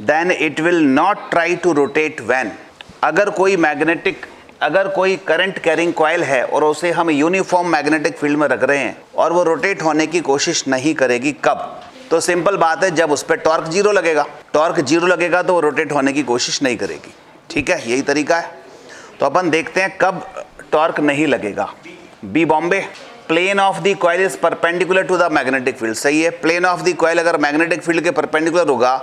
Then it will not try to rotate when. अगर कोई current carrying coil है और उसे हम यूनिफॉर्म मैग्नेटिक फील्ड में रख रहे हैं और वो रोटेट होने की कोशिश नहीं करेगी, कब? तो सिंपल बात है, जब उस पर टॉर्क जीरो लगेगा। टॉर्क जीरो लगेगा तो वो रोटेट होने की कोशिश नहीं करेगी। ठीक है, यही तरीका है। तो अपन देखते हैं कब टॉर्क नहीं लगेगा। बी बॉम्बे, plane of the coil is perpendicular to the magnetic field. सही है, प्लेन ऑफ द कॉइल अगर मैग्नेटिक फील्ड के परपेंडिकुलर होगा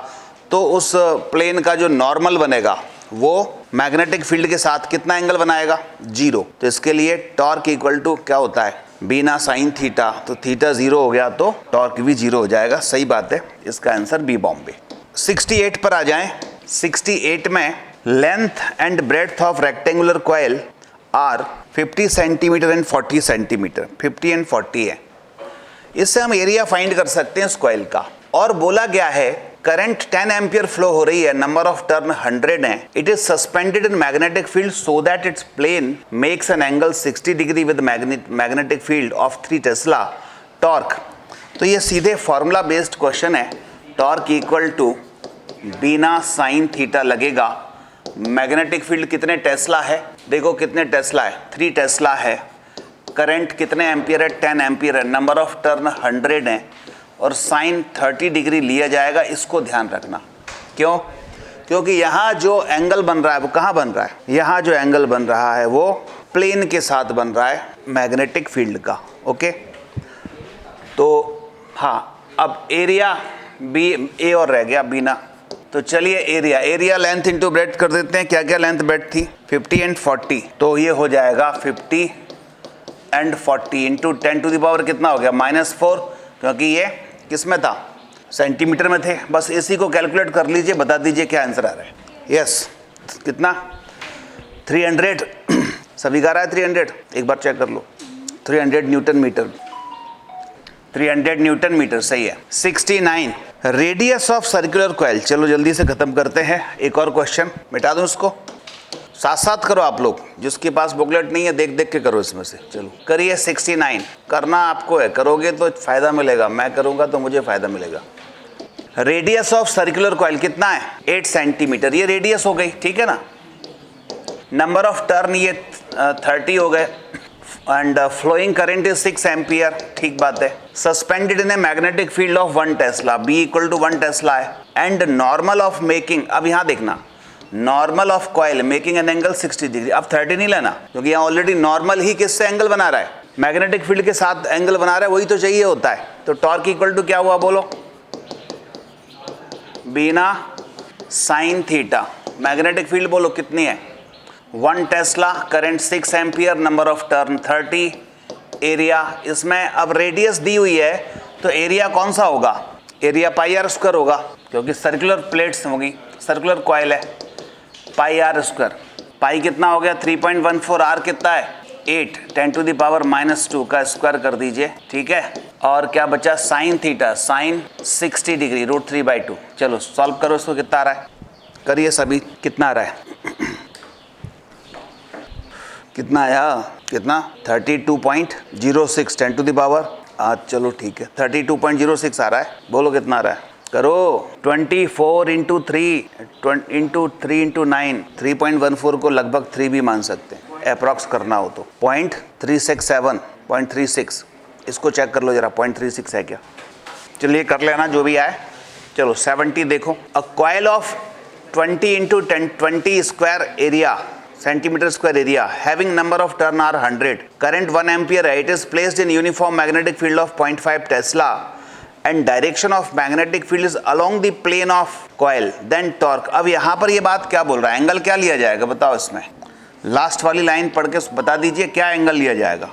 तो उस प्लेन का जो नॉर्मल बनेगा वो मैग्नेटिक फील्ड के साथ कितना एंगल बनाएगा? जीरो। तो इसके लिए टॉर्क इक्वल टू क्या होता है? बीना साइन थीटा। तो थीटा जीरो हो गया तो टॉर्क भी जीरो हो जाएगा। सही बात है, इसका आंसर बी बॉम्बे। 68 पर आ जाएं। 68 में length and breadth of rectangular coil are 50 centimetre and 40 centimetre. 50 and 40 है। इससे हम एरिया फाइंड कर सकते हैं इस कॉइल का। और बोला गया है करंट 10 एम्पियर फ्लो हो रही है, नंबर ऑफ टर्न 100 है। It is suspended in magnetic field so that its plane makes an angle 60 degree with magnetic field of 3 tesla. Torque, तो ये सीधे फॉर्मूला बेस्ड क्वेश्चन है। Torque equal to BINA sine theta लगेगा। Magnetic field कितने tesla है? देखो कितने tesla है, 3 टेस्ला है। करंट कितने एम्पियर है? 10 एम्पियर है। नंबर ऑफ टर्न 100 है और साइन 30 डिग्री लिया जाएगा। इसको ध्यान रखना। क्यों? क्योंकि यहाँ जो एंगल बन रहा है वो कहाँ बन रहा है? यहाँ जो एंगल बन रहा है वो प्लेन के साथ बन रहा है मैग्नेटिक फील्ड का। ओके, तो हाँ, अब एरिया बी ए और रह गया बीना। तो चलिए एरिया लेंथ इंटू ब्रेड्थ कर देते हैं। क्या क्या लेंथ ब्रेड्थ थी? 50 एंड 40। तो ये हो जाएगा 50 and 40 into 10 to the power कितना हो गया? -4, क्योंकि ये किस में था? सेंटीमीटर में थे। बस इसी को कैलकुलेट कर लीजिए, बता दीजिए क्या आंसर आ रहा है। यस, कितना? 300। सभी का रहा है 300? एक बार चेक कर लो। 300 न्यूटन मीटर। 300 न्यूटन मीटर, सही है। 69 रेडियस ऑफ सर्कुलर कॉइल। चलो जल्दी से खत्म करते हैं। एक और क्वेश्चन मिटा दूं इसको, साथ साथ करो आप लोग। जिसके पास बुकलेट नहीं है देख देख के करो इसमें से। चलो करिए। 69 करना आपको है, करोगे तो फायदा मिलेगा, मैं करूंगा तो मुझे फायदा मिलेगा। रेडियस ऑफ सर्कुलर कॉइल कितना है? 8 सेंटीमीटर। ये रेडियस हो गई, ठीक है ना। नंबर ऑफ टर्न ये 30 हो गए and flowing current is 6 ampere. ठीक बात है। Suspended in a magnetic field of 1 tesla. B equal to 1 tesla है। एंड नॉर्मल ऑफ मेकिंग, अब यहाँ देखना, normal of coil making an angle 60 degree. अब 30 नहीं लेना, क्योंकि यहाँ ऑलरेडी नॉर्मल ही किससे एंगल बना रहा है? मैग्नेटिक फील्ड के साथ एंगल बना रहा है, वही तो चाहिए होता है। तो टॉर्क इक्वल टू क्या हुआ बोलो? बीना साइन थीटा। मैग्नेटिक फील्ड बोलो कितनी है? 1 Tesla. Current 6 ampere. Number of turn 30। Area, इसमें अब रेडियस दी हुई है तो एरिया कौन सा होगा? एरिया पाई आर स्क्वायर होगा, क्योंकि सर्कुलर प्लेट्स होगी, सर्कुलर कॉइल है। पाई आर स्क्वायर। पाई कितना हो गया? 3.14। आर कितना है? 8। 10 टू द पावर -2 का स्क्वायर कर दीजिए, ठीक है। और क्या बचा? Sine theta. Sine 60 degree √3/2। चलो सॉल्व करो इसको, कितना आ रहा है? करिए सभी, कितना आ रहा है? कितना आया? कितना? 32.06। 10 टू द पावर, चलो ठीक है, 32.06 आ रहा है। बोलो कितना आ रहा है? करो। 24 इंटू 3 इंटू 9। 3.14 को लगभग 3 भी मान सकते हैं, अप्रॉक्स करना हो तो। 0.367, 0.36। इसको चेक कर लो जरा, 0.36 है क्या? चलिए कर लेना जो भी आए। चलो 70 देखो। A coil of 20 into 10 20 square area, centimetre square area, having number of turn are 100, current 1 ampere है। It is placed in uniform magnetic field of 0.5 tesla and direction of magnetic field is along the plane of coil, then torque. अब यहाँ पर ये बात क्या बोल रहा है? एंगल क्या लिया जाएगा बताओ इसमें? लास्ट वाली लाइन पढ़ के बता दीजिए क्या एंगल लिया जाएगा?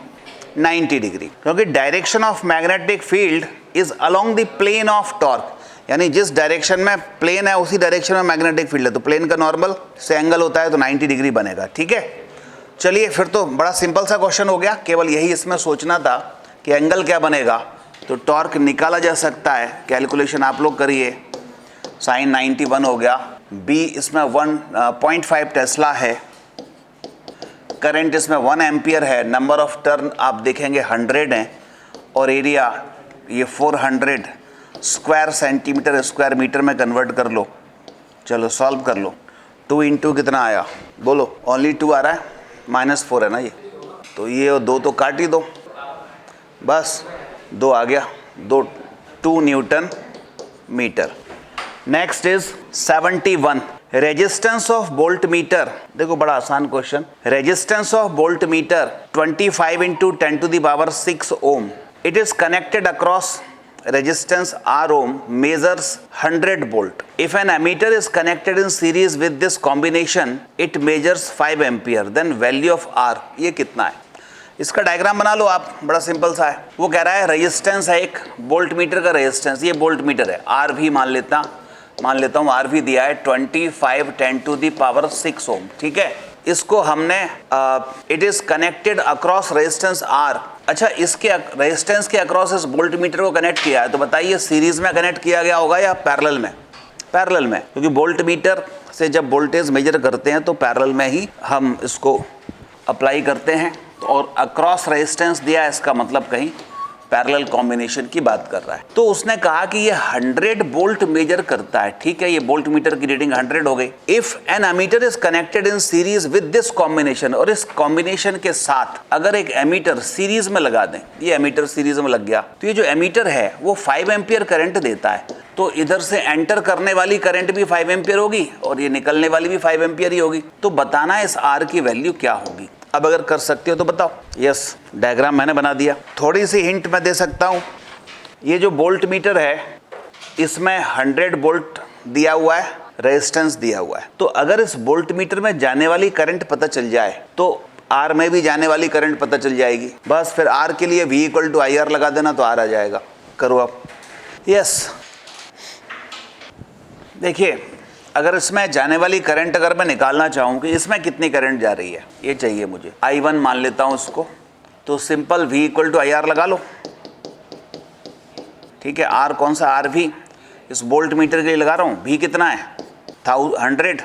90 डिग्री, क्योंकि direction of magnetic field is along the plane of torque. यानी जिस डायरेक्शन में प्लेन है उसी डायरेक्शन में मैग्नेटिक फील्ड है, तो प्लेन का नॉर्मल से एंगल होता है तो 90 डिग्री बनेगा, ठीक है। चलिए फिर तो बड़ा सिंपल सा क्वेश्चन हो गया, केवल यही इसमें सोचना था कि एंगल क्या बनेगा। तो टॉर्क निकाला जा सकता है, कैलकुलेशन आप लोग करिए। साइन 91 हो गया। बी इसमें 1.5 टेस्ला है, करंट इसमें 1 एम्पियर है, नंबर ऑफ टर्न आप देखेंगे 100 हैं, और एरिया ये 400 स्क्वायर सेंटीमीटर स्क्वायर मीटर में कन्वर्ट कर लो। चलो सॉल्व कर लो। 2 इंटू कितना आया बोलो, ओनली 2 आ रहा है, -4 है ना ये, तो ये और 2 तो काट ही दो, बस 2 आ गया, 2 newton meter. Next is 71, resistance of volt meter. देखो बड़ा आसान question, resistance of volt meter 25 into 10⁻6 ohm, it is connected across resistance R ohm measures 100 volt. If an ammeter is connected in series with this combination, it measures 5 ampere. Then value of R ये कितना है? इसका diagram बना लो आप, बड़ा simple सा है। वो कह रहा है रेजिस्टेंस है एक वोल्ट मीटर का रेजिस्टेंस, ये वोल्ट मीटर है, आर भी मान लेता हूँ, आर भी दिया है 25 10⁻6 ओम, ठीक है। इसको हमने it is connected across resistance R, अच्छा इसके रेजिस्टेंस के अक्रॉस इस वोल्ट मीटर को कनेक्ट किया है, तो बताइए सीरीज में कनेक्ट किया गया होगा या पैरेलल में? पैरेलल में, क्योंकि वोल्ट मीटर से जब वोल्टेज मेजर करते हैं तो पैरेलल में ही हम इसको अप्लाई करते हैं, और अक्रॉस रेजिस्टेंस दिया है, इसका मतलब कहीं पैरेलल कॉम्बिनेशन की बात कर रहा है। तो उसने कहा कि ये 100 वोल्ट मेजर करता है, ठीक है, ये वोल्ट मीटर की रीडिंग 100 हो गई। If an ammeter is connected in series with this combination, और इस कॉम्बिनेशन के साथ अगर एक एमीटर सीरीज में लगा दें, ये एमीटर सीरीज में लग गया, तो ये जो एमीटर है वो 5 एम्पियर करंट देता है, तो इधर से एंटर करने वाली करंट भी 5 एम्पियर होगी और ये निकलने वाली भी 5 एम्पियर ही होगी। तो बताना है इस आर की वैल्यू क्या होगी। अब अगर कर सकते हो तो बताओ। यस, डायग्राम मैंने बना दिया। थोड़ी सी हिंट मैं दे सकता हूँ, ये जो वोल्ट मीटर है इसमें 100 वोल्ट दिया हुआ है, रेजिस्टेंस दिया हुआ है, तो अगर इस वोल्ट मीटर में जाने वाली करंट पता चल जाए तो आर में भी जाने वाली करंट पता चल जाएगी। बस फिर आर के लिए V = IR लगा देना तो आर आ जाएगा। करो आप। यस, देखिए अगर इसमें जाने वाली करंट अगर मैं निकालना चाहूँ कि इसमें कितनी करंट जा रही है, ये चाहिए मुझे, I1 मान लेता हूँ इसको, तो सिंपल V = IR लगा लो, ठीक है। R कौन सा? RV, इस वोल्ट मीटर के लिए लगा रहा हूँ। V कितना है? 100,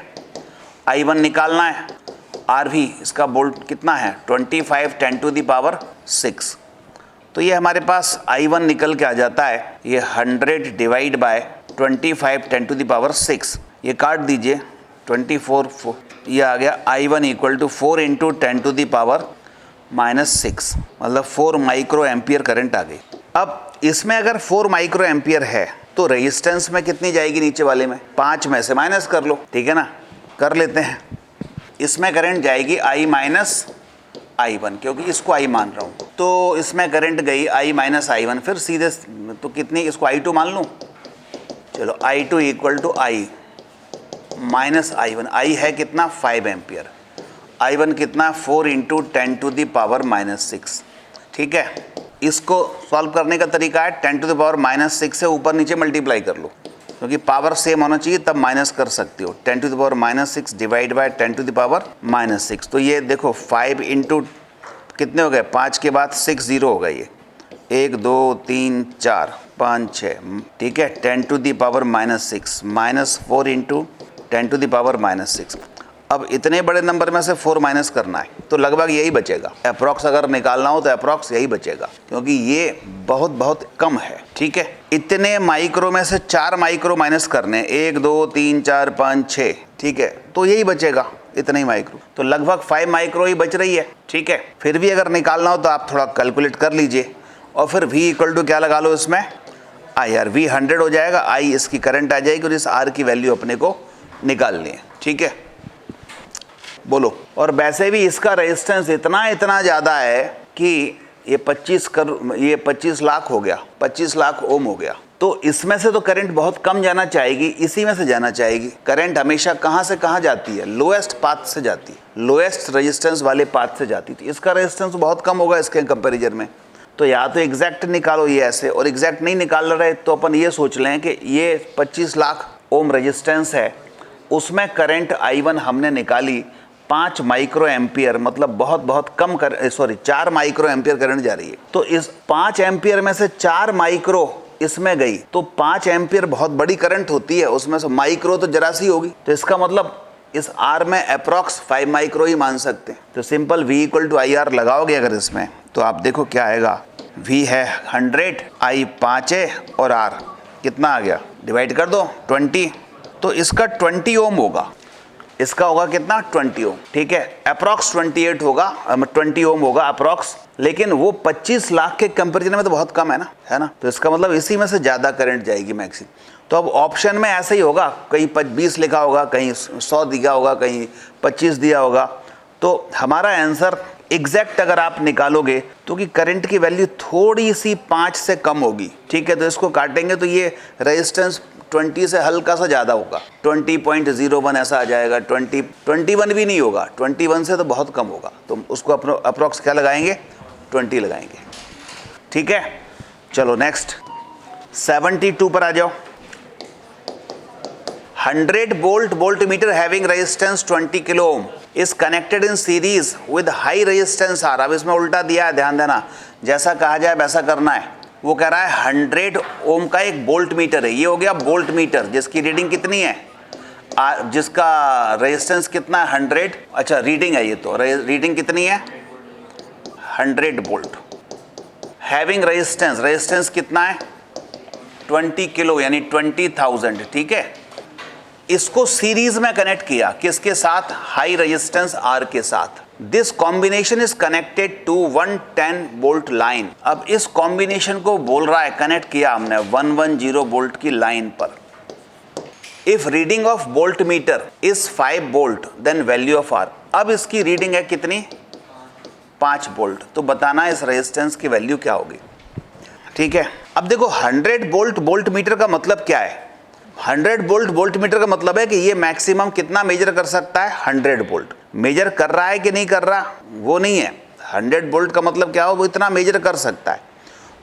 I1 निकालना है, RV इसका वोल्ट कितना है? 25 10⁻6, तो ये हमारे पास I1 निकल के आ जाता है, ये 100 डिवाइड बाय 25 10⁻6, ये काट दीजिए, 24 ये आ गया। I1 = 4 × 10⁻6, मतलब 4 माइक्रो एम्पियर करंट आ गई। अब इसमें अगर 4 माइक्रो एम्पियर है तो रेजिस्टेंस में कितनी जाएगी? नीचे वाले में 5 में से माइनस कर लो, ठीक है ना, कर लेते हैं। इसमें करंट जाएगी I - I1, क्योंकि इसको I मान रहा हूँ, तो इसमें करंट गई I - I1, फिर सीधे तो कितनी, इसको I2 मान लूँ, चलो I2 = I - I1, I है कितना? 5 एम्पियर, I1 कितना? 4 × 10⁻6, ठीक है। इसको सॉल्व करने का तरीका है 10⁻6 से ऊपर नीचे मल्टीप्लाई कर लो, क्योंकि पावर सेम होना चाहिए तब माइनस कर सकते हो। 10⁻6 डिवाइड बाय 10⁻6, तो ये देखो 5 इंटू कितने हो गए? 5 के बाद 6 0 हो गए, ये 1 2 3 4 5 6, ठीक है। 10⁻6 -4 इंटू 10⁻6। अब इतने बड़े नंबर में से 4 माइनस करना है, तो लगभग यही बचेगा। अप्रॉक्स अगर निकालना हो तो अप्रॉक्स यही बचेगा, क्योंकि ये बहुत बहुत कम है, ठीक है। इतने माइक्रो में से 4 माइक्रो माइनस करने, 1 2 3 4 5 6, ठीक है, तो यही बचेगा, इतना ही माइक्रो, तो लगभग 5 माइक्रो ही बच रही है, ठीक है। फिर भी अगर निकालना हो तो आप थोड़ा कैलकुलेट कर लीजिए, और फिर V = क्या लगा लो इसमें? IR। V 100 हो जाएगा, I इसकी करंट आ जाएगी, और इस R की वैल्यू अपने को निकालनी है, ठीक है। बोलो। और वैसे भी इसका रेजिस्टेंस इतना ज़्यादा है कि ये 25 लाख हो गया, 25 लाख ओम हो गया, तो इसमें से तो करंट बहुत कम जाना चाहेगी, इसी में से जाना चाहेगी। करंट हमेशा कहाँ से कहाँ जाती है? लोएस्ट पाथ से जाती है, लोएस्ट रेजिस्टेंस वाले पाथ से जाती थी। इसका रेजिस्टेंस बहुत कम होगा इसके कंपेरिजन में, तो या तो एग्जैक्ट निकालो ये ऐसे, और एग्जैक्ट नहीं निकाल रहे तो अपन ये सोच लें कि ये 25 लाख ओम रेजिस्टेंस है, उसमें करंट I1 हमने निकाली 5 माइक्रो एम्पियर, मतलब बहुत कम 4 माइक्रो एम्पियर करंट जा रही है। तो इस 5 एम्पियर में से 4 माइक्रो इसमें गई, तो 5 एम्पियर बहुत बड़ी करंट होती है, उसमें से माइक्रो तो जरा सी होगी, तो इसका मतलब इस R में अप्रॉक्स 5 माइक्रो ही मान सकते हैं। तो सिंपल V = IR लगाओगे अगर इसमें, तो आप देखो क्या आएगा। V है 100, I 5 है, और R कितना आ गया? डिवाइड कर दो 20, तो इसका 20 ओम होगा, इसका होगा कितना 20 ओम, ठीक है, अप्रॉक्स 28 होगा, 20 ओम होगा अप्रॉक्स, लेकिन वो 25 लाख के कंपेरिजन में तो बहुत कम है ना, तो इसका मतलब इसी में से ज़्यादा करंट जाएगी मैक्सिमम। तो अब ऑप्शन में ऐसे ही होगा, कहीं 20 लिखा होगा, कहीं 100 दिया होगा, कहीं 25 दिया होगा। तो हमारा आंसर एग्जैक्ट अगर आप निकालोगे तो कि करंट की वैल्यू थोड़ी सी 5 से कम होगी, ठीक है। तो इसको काटेंगे तो ये रेजिस्टेंस 20 से हल्का सा ज़्यादा होगा, 20.01 ऐसा आ जाएगा, 21 भी नहीं होगा, 21 से तो बहुत कम होगा। तो उसको अप्रॉक्स क्या लगाएंगे, 20 लगाएंगे, ठीक है। चलो नेक्स्ट 72 पर आ जाओ। 100 volt voltmeter having resistance 20 kilo ohm is connected in series with high resistance R. अब इसमें उल्टा दिया है, ध्यान देना, जैसा कहा जाए वैसा करना है। वो कह रहा है 100 ओम का एक वोल्ट मीटर है, ये हो गया वोल्ट मीटर, जिसकी रीडिंग कितनी है, जिसका रेजिस्टेंस कितना है 100, अच्छा रीडिंग है ये, तो रीडिंग कितनी है 100 वोल्ट, हैविंग रेजिस्टेंस कितना है 20 किलो यानी 20,000, ठीक है। इसको सीरीज में कनेक्ट किया, किसके साथ, हाई रेजिस्टेंस आर के साथ। This combination is connected to 110 volt line. अब इस कॉम्बिनेशन को बोल रहा है, कनेक्ट किया हमने 110 वोल्ट की लाइन पर। If reading of volt meter is 5 volt then value of R. अब इसकी रीडिंग है कितनी, 5 वोल्ट, तो बताना इस रेजिस्टेंस की वैल्यू क्या होगी, ठीक है। अब देखो 100 वोल्ट वोल्ट मीटर का मतलब क्या है, 100 वोल्ट वोल्ट मीटर का मतलब है कि ये मैक्सिमम कितना मेजर कर सकता है, 100 वोल्ट। मेजर कर रहा है कि नहीं कर रहा वो नहीं है, 100 वोल्ट का मतलब क्या हो, वो इतना मेजर कर सकता है।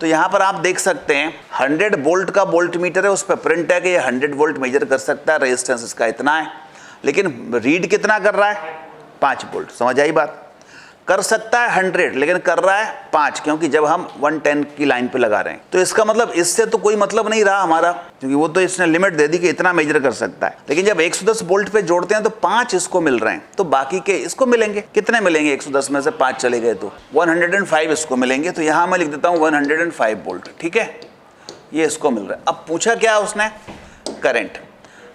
तो यहाँ पर आप देख सकते हैं 100 वोल्ट का वोल्ट मीटर है, उस पर प्रिंट है कि ये 100 वोल्ट मेजर कर सकता है, रेजिस्टेंस इसका इतना है, लेकिन रीड कितना कर रहा है, 5 वोल्ट। समझ आई बात, कर सकता है 100 लेकिन कर रहा है 5, क्योंकि जब हम 110 की लाइन पे लगा रहे हैं। तो इसका मतलब इससे तो कोई मतलब नहीं रहा हमारा, क्योंकि वो तो इसने लिमिट दे दी कि इतना मेजर कर सकता है। लेकिन जब 110 वोल्ट पे जोड़ते हैं तो 5 इसको मिल रहे हैं, तो बाकी के इसको मिलेंगे, कितने मिलेंगे, 110 में से 5 चले गए तो 105 इसको मिलेंगे। तो यहाँ मैं लिख देता हूँ 105 वोल्ट, ठीक है, ये इसको मिल रहा है। अब पूछा क्या उसने,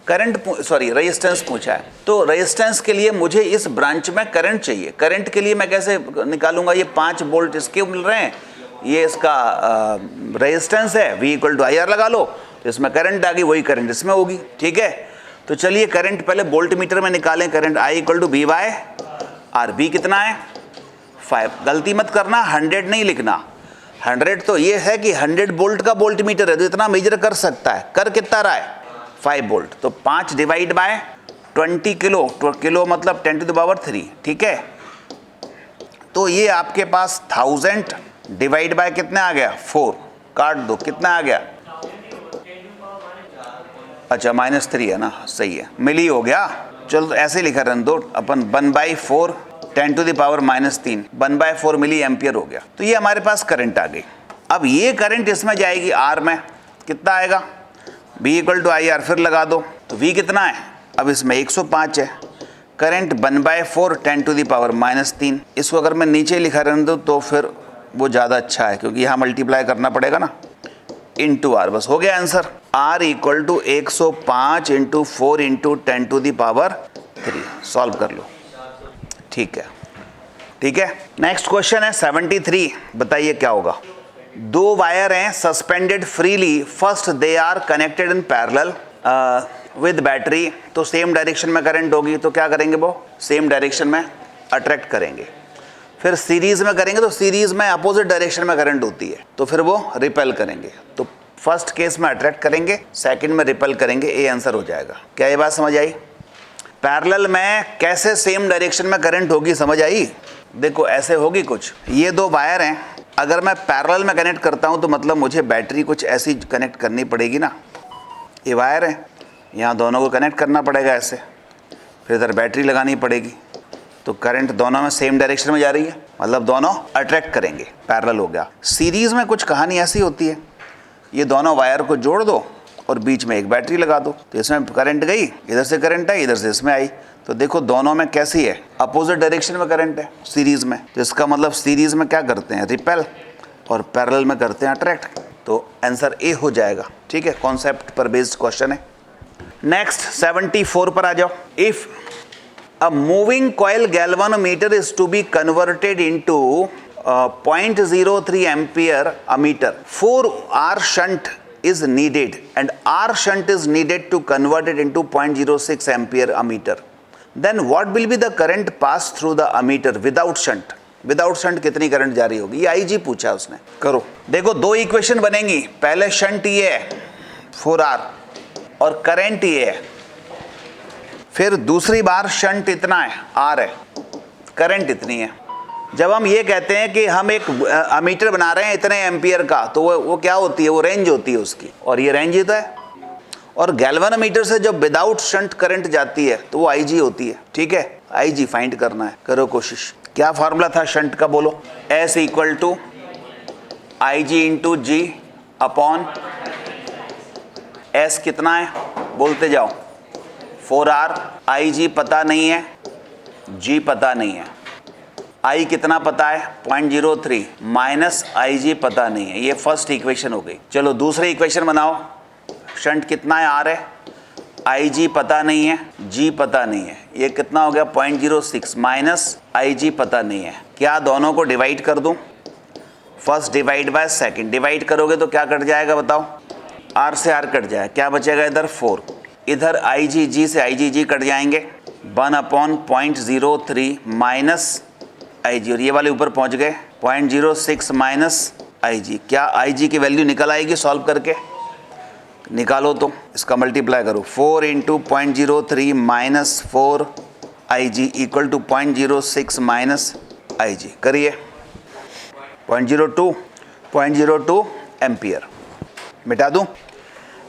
रेजिस्टेंस पूछा है। तो रेजिस्टेंस के लिए मुझे इस ब्रांच में करंट चाहिए। करंट के लिए मैं कैसे निकालूंगा, ये 5 वोल्ट इसके मिल रहे हैं, ये इसका रेजिस्टेंस है, V = IR लगा लो, तो इसमें करंट आ गई, वही करंट इसमें होगी, ठीक है। तो चलिए करंट पहले वोल्ट मीटर में निकालें, करंट I = V/R। V कितना है 5, गलती मत करना 100 नहीं लिखना, 100 तो ये है कि 100 वोल्ट का वोल्ट मीटर है तो इतना मेजर कर सकता है, कर कितना रहा है 5 वोल्ट। तो 5 डिवाइड बाय 20 किलो, तो किलो मतलब 10⁻3, ठीक है। तो ये आपके पास 1000 डिवाइड बाय कितना आ गया 4, काट दो, कितना आ गया, अच्छा -3 है ना, सही है, मिली हो गया। चलो तो ऐसे लिखा रहने दो अपन, 1/4 10⁻³ 1/4 मिली एम्पियर हो गया। तो ये हमारे पास करंट आ गई। अब ये करंट इसमें जाएगी आर में, कितना आएगा, V = IR, फिर लगा दो, तो V कितना है, अब इसमें 105 है, करंट 1/4 10⁻³ इसको अगर मैं नीचे लिखा रहने दूँ तो फिर वो ज़्यादा अच्छा है, क्योंकि यहाँ मल्टीप्लाई करना पड़ेगा ना, इंटू आर, बस हो गया आंसर। R = 105 × 4 × 10⁻³ सॉल्व कर लो, ठीक है। नेक्स्ट क्वेश्चन है 73, बताइए क्या होगा। 2 वायर हैं suspended freely, first they are connected in parallel with battery, तो सेम डायरेक्शन में करंट होगी, तो क्या करेंगे वो सेम डायरेक्शन में अट्रैक्ट करेंगे। फिर सीरीज में करेंगे तो सीरीज में अपोजिट डायरेक्शन में करंट होती है, तो फिर वो रिपेल करेंगे। तो फर्स्ट केस में अट्रैक्ट करेंगे, सेकंड में रिपेल करेंगे, ये आंसर हो जाएगा। क्या ये बात समझ आई, पैरेलल में कैसे सेम डायरेक्शन में करंट होगी, समझ आई। देखो ऐसे होगी कुछ, ये 2 वायर हैं, अगर मैं पैरेलल में कनेक्ट करता हूं तो मतलब मुझे बैटरी कुछ ऐसी कनेक्ट करनी पड़ेगी ना, ये वायर है, यहाँ दोनों को कनेक्ट करना पड़ेगा ऐसे, फिर इधर बैटरी लगानी पड़ेगी, तो करंट दोनों में सेम डायरेक्शन में जा रही है, मतलब दोनों अट्रैक्ट करेंगे, पैरेलल हो गया। सीरीज में कुछ कहानी ऐसी होती है, ये दोनों वायर को जोड़ दो और बीच में एक बैटरी लगा दो, तो इसमें करंट गई, इधर से करंट आई, इधर से इसमें आई, तो देखो दोनों में कैसी है, अपोजिट डायरेक्शन में करंट है सीरीज में, तो इसका मतलब सीरीज में क्या करते हैं रिपेल और पैरेलल में करते हैं अट्रैक्ट, तो आंसर ए हो जाएगा, ठीक है। कॉन्सेप्ट पर बेस्ड क्वेश्चन है। नेक्स्ट 74 पर आ जाओ। If a moving coil galvanometer is to be converted into 0.03 ampere ammeter, 4 R shunt is needed and R shunt is needed to convert it into 0.06 ampere ammeter, then what will be the current pass through the ammeter without shunt? Without shunt कितनी current जारी होगी, ये IG पूछा उसने। करो, देखो दो equation बनेंगी, पहले शंट ये है 4R और करंट ये है, फिर दूसरी बार शंट इतना है R है, करंट इतनी है। जब हम ये कहते हैं कि हम एक अमीटर बना रहे हैं इतने एम्पियर का, तो वो क्या होती है, वो रेंज होती है उसकी, और ये रेंज ही तो है। और गैल्वेनोमीटर से जब विदाउट शंट करंट जाती है तो वो आईजी होती है। ठीक है, आईजी फाइंड करना है, करो कोशिश। क्या फार्मूला था शंट का, बोलो। S equal to I G into G upon S कितना है, बोलते जाओ। 4R, आई जी पता नहीं है, G पता नहीं है, I कितना पता है 0.03 माइनस आई जी पता नहीं है। ये फर्स्ट इक्वेशन हो गई। चलो दूसरी इक्वेशन बनाओ। शंट कितना है, R है, आई जी पता नहीं है, G पता नहीं है, ये कितना हो गया 0.06 माइनस आई जी पता नहीं है। क्या दोनों को डिवाइड कर दूं, first divide by second, divide करोगे तो क्या कट जाएगा बताओ, R से R कट जाएगा, क्या बचेगा इधर 4, इधर आई जी जी से आई जी जी कट जाएंगे, 1/0.03 माइनस आई जी, और ये वाले ऊपर पहुंच गए 0.06 माइनस आई जी। क्या आई जी की वैल्यू निकल आएगी सॉल्व करके, निकालो तो इसका मल्टीप्लाई करो, 4 into 0.03 minus 4 I G equal to 0.06 minus I G, करिए 0.02 एम्पियर, मिटा दूं।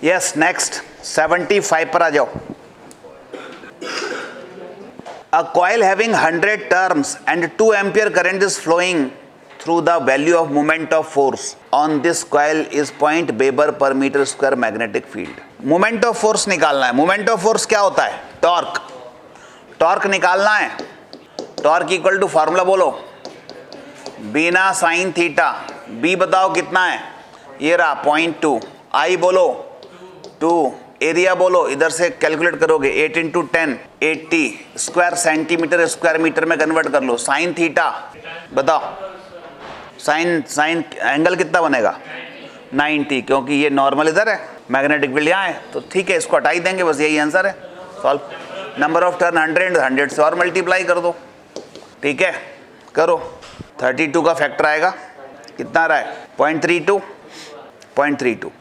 यस, नेक्स्ट 75 पर आ जाओ। A coil having 100 turns and 2 ampere current is flowing through the value of moment of force on this coil is 0. Weber per meter square magnetic field. Moment of force निकालना है। Moment of force क्या होता है, torque. Torque निकालना है। Torque equal to formula बोलो, बिना sine theta. B बताओ कितना है, ये रहा 0.2। आई बोलो 2, एरिया बोलो, इधर से कैलकुलेट करोगे 8 into 10 80 square centimeter square meter में कन्वर्ट कर लो। साइन थीटा बताओ, साइन एंगल कितना बनेगा 90, क्योंकि ये नॉर्मल इधर है, मैग्नेटिक फील्ड यहाँ है, तो ठीक है इसको हटा ही देंगे, बस यही आंसर है। सॉल्व। नंबर ऑफ टर्न 100 से और मल्टीप्लाई कर दो। ठीक है, करो। 32 का फैक्टर आएगा, कितना रहा है 0.32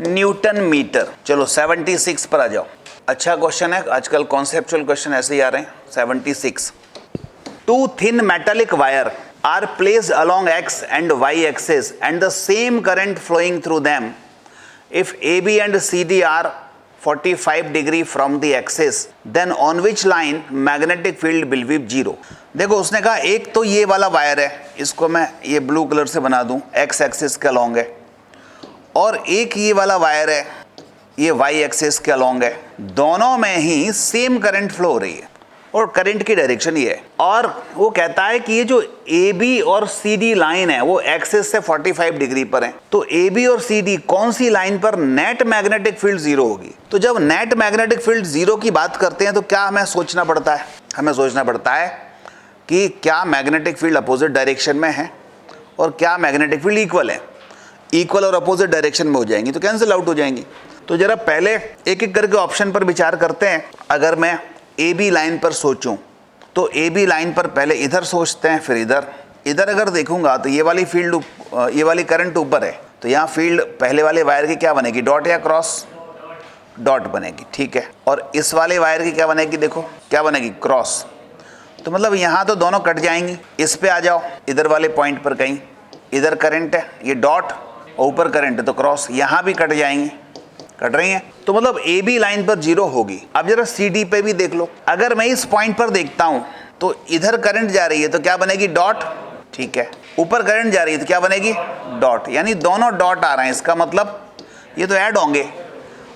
न्यूटन मीटर। चलो 76 पर आ जाओ। अच्छा क्वेश्चन है, आजकल कॉन्सेप्चुअल क्वेश्चन ऐसे ही आ रहे हैं। 76, 2 thin metallic wire are placed along x and y axis and the same current flowing through them. If AB and CD are 45 degree from the axis, then on which line magnetic field will be 0? देखो उसने कहा एक तो ये वाला wire है, इसको मैं ये ब्लू कलर से बना दूं, x एक्सिस के अलॉन्ग है, और एक ये वाला वायर है, ये y एक्सिस के अलॉन्ग है। दोनों में ही सेम करंट फ्लो हो रही है और करंट की डायरेक्शन ये है। और वो कहता है कि ये जो AB और CD लाइन है वो एक्सिस से 45 डिग्री पर है, तो AB और CD कौन सी लाइन पर नेट मैग्नेटिक फील्ड 0 होगी। तो जब नेट मैग्नेटिक फील्ड 0 की बात करते हैं तो क्या हमें सोचना पड़ता है, हमें सोचना पड़ता है कि क्या मैग्नेटिक फील्ड अपोजिट डायरेक्शन में है और क्या मैग्नेटिक फील्ड इक्वल है। इक्वल और अपोजिट डायरेक्शन में हो जाएंगी तो कैंसिल आउट हो जाएंगी। तो जरा पहले एक एक करके ऑप्शन पर विचार करते हैं। अगर मैं AB लाइन पर सोचूं तो AB लाइन पर पहले इधर सोचते हैं, फिर इधर अगर देखूंगा तो ये वाली फील्ड, ये वाली करंट ऊपर है, तो यहाँ फील्ड पहले वाले वायर की क्या बनेगी, डॉट या क्रॉस, डॉट बनेगी। ठीक है, और इस वाले वायर की क्या बनेगी, देखो क्या बनेगी, क्रॉस। तो मतलब यहाँ तो दोनों कट जाएंगी। इस पे आ जाओ, इधर वाले पॉइंट पर कहीं, इधर करंट है, ये डॉट, ऊपर करंट है तो क्रॉस, यहाँ भी कट जाएंगी, कट रही हैं। तो मतलब AB लाइन पर 0 होगी। अब जरा CD पे भी देख लो, अगर मैं इस पॉइंट पर देखता हूं तो इधर करंट जा रही है तो क्या बनेगी, डॉट। ठीक है, ऊपर करंट जा रही है तो क्या बनेगी, डॉट, यानी दोनों डॉट आ रहे हैं, इसका मतलब ये तो ऐड होंगे।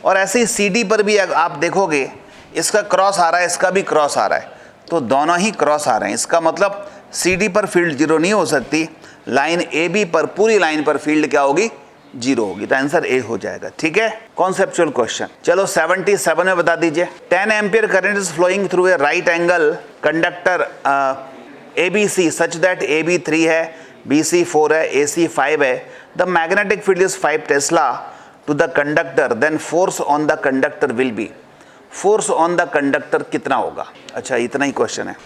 और ऐसे ही CD पर भी आप देखोगे, इसका क्रॉस आ रहा है, इसका भी क्रॉस आ रहा है, तो दोनों ही क्रॉस आ रहे हैं। इसका मतलब CD पर फील्ड 0 नहीं हो सकती, लाइन AB पर, पूरी लाइन पर फील्ड क्या होगी, जीरो होगी, तो आंसर ए हो जाएगा। ठीक है, कॉन्सेप्चुअल क्वेश्चन। चलो 77 में बता दीजिए। 10 ampere current is flowing through a right angle conductor ABC such that AB 3 है, BC 4 है, AC 5 है, the magnetic field is 5 tesla to the conductor, then force on the conductor will be. Force on the conductor कितना होगा? अच्छा, इतना ही question है।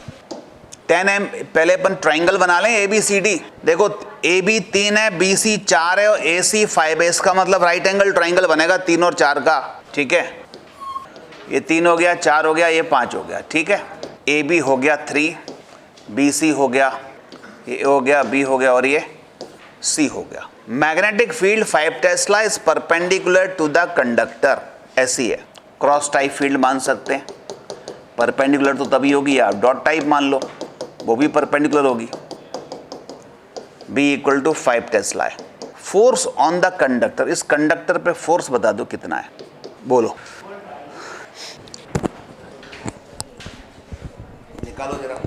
10 M, पहले अपन triangle बना लें ABCD। देखो AB 3 है, BC 4 है और AC 5 है, इसका मतलब राइट एंगल ट्राइंगल बनेगा 3 और 4 का। ठीक है, ये 3 हो गया, 4 हो गया, ये 5 हो गया। ठीक है, AB हो गया 3, BC हो गया, ये हो गया, B हो गया और ये C हो गया। Magnetic field 5 tesla is perpendicular to the conductor, ऐसी है। क्रॉस टाइप फील्ड मान सकते हैं, परपेंडिकुलर तो तभी होगी, आप डॉट टाइप मान लो, वो भी परपेंडिकुलर होगी। B इक्वल टू 5 टेस्ला है। फोर्स ऑन द कंडक्टर, इस कंडक्टर पे फोर्स बता दो कितना है, बोलो, निकालो जरा।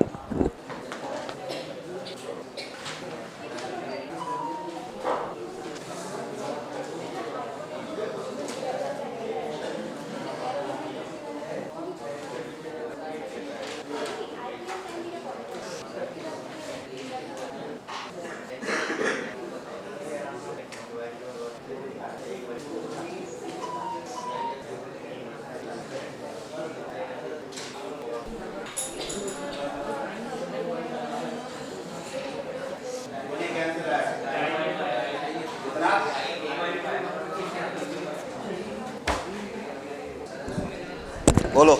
बोलो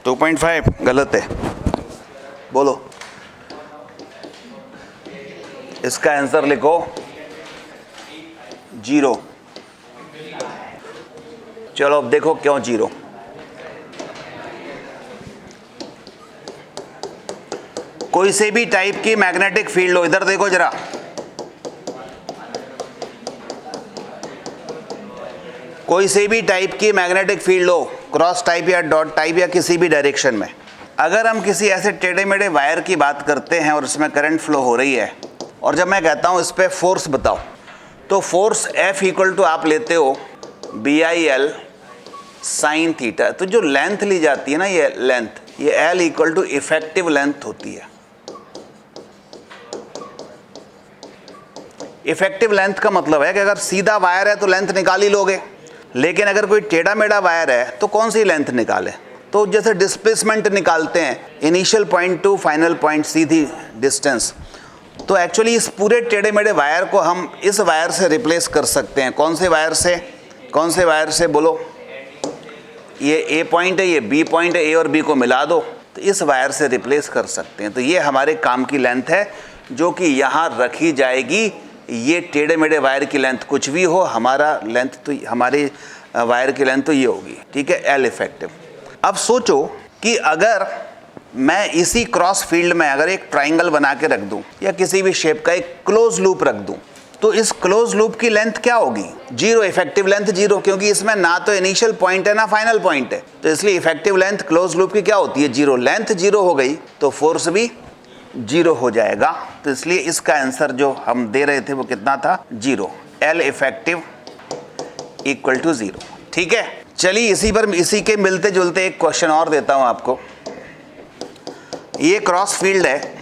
2.5 गलत है, बोलो इसका आंसर लिखो 0। चलो अब देखो क्यों 0। कोई से भी टाइप की मैग्नेटिक फील्ड हो, इधर देखो जरा, कोई से भी टाइप की मैग्नेटिक फील्ड हो, क्रॉस टाइप या डॉट टाइप या किसी भी डायरेक्शन में, अगर हम किसी ऐसे टेढ़े मेढ़े वायर की बात करते हैं और इसमें करंट फ्लो हो रही है, और जब मैं कहता हूं इस पे फोर्स बताओ, तो फोर्स F इक्वल टू आप लेते हो BIL साइन थीटा। तो जो लेंथ ली जाती है ना, ये लेंथ, ये L equal to effective length होती है। इफेक्टिव लेंथ का मतलब है कि अगर सीधा वायर है तो लेंथ निकाल ही लोगे, लेकिन अगर कोई टेढ़ा मेढ़ा वायर है तो कौन सी लेंथ निकाले? तो जैसे डिस्प्लेसमेंट निकालते हैं, initial point to final point, सीधी डिस्टेंस, तो एक्चुअली इस पूरे टेढ़े मेढ़े वायर को हम इस वायर से रिप्लेस कर सकते हैं। कौन से वायर से? कौन से वायर से बोलो? ये A पॉइंट है, ये B पॉइंट है, A और B को मिला दो तो इस वायर से रिप्लेस कर सकते हैं। तो ये हमारे काम की लेंथ है जो कि यहाँ रखी जाएगी। ये टेढ़े मेढ़े वायर की लेंथ कुछ भी हो, हमारा लेंथ तो, हमारे वायर की लेंथ तो ये होगी। ठीक है, L इफेक्टिव। अब सोचो कि अगर मैं इसी क्रॉस फील्ड में अगर एक ट्राइंगल बना के रख दूं या किसी भी शेप का एक क्लोज लूप रख दूं, तो इस क्लोज लूप की लेंथ क्या होगी? 0, इफेक्टिव लेंथ 0, क्योंकि इसमें ना तो इनिशियल पॉइंट है ना फाइनल पॉइंट है। तो इसलिए इफेक्टिव लेंथ क्लोज लूप की क्या होती है? 0। लेंथ 0 हो गई तो फोर्स भी 0 हो जाएगा। तो इसलिए इसका आंसर जो हम दे रहे थे वो कितना था? 0। L effective equal to 0। ठीक है, चलिए इसी के मिलते जुलते एक क्वेश्चन और देता हूं आपको। ये क्रॉस फील्ड है,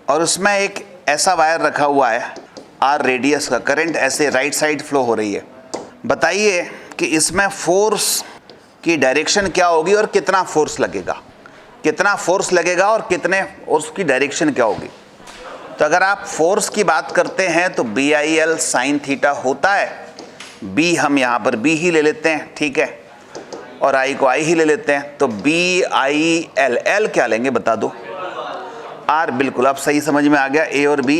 और उसमें एक ऐसा वायर रखा हुआ है R रेडियस का, करंट ऐसे राइट साइड फ्लो हो रही है। बताइए कि इसमें फोर्स की डायरेक्शन क्या होगी और कितना फोर्स लगेगा? कितना फोर्स लगेगा और कितने, और उसकी डायरेक्शन क्या होगी? तो अगर आप फोर्स की बात करते हैं तो BIL साइन थीटा होता है। B हम यहाँ पर B ही ले लेते हैं, ठीक है, और I को I ही ले लेते हैं। तो BIL, L क्या लेंगे बता दो? R, बिल्कुल आप सही समझ में आ गया। A और B,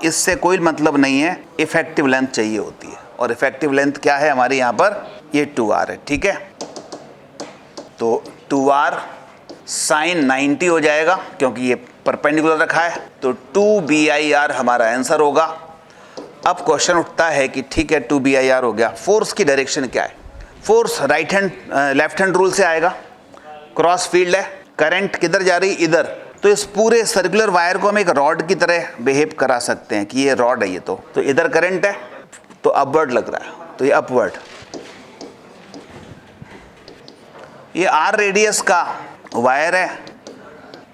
इससे कोई मतलब नहीं है, इफेक्टिव लेंथ चाहिए होती है, और इफेक्टिव लेंथ क्या है हमारे यहाँ पर? ये 2R है। ठीक है, तो 2R साइन 90 हो जाएगा क्योंकि ये परपेंडिकुलर रखा है, तो 2BIR हमारा आंसर होगा। अब क्वेश्चन उठता है कि ठीक है 2BIR हो गया, फोर्स की डायरेक्शन क्या है? फोर्स लेफ्ट हैंड रूल से आएगा। क्रॉस फील्ड है, करंट किधर जा रही? इधर, तो इस पूरे सर्कुलर वायर को हम एक रॉड की तरह बिहेव करा सकते हैं कि ये रॉड है ये। तो इधर करंट है तो अपवर्ड लग रहा है, तो ये अपवर्ड। ये आर रेडियस का वायर है,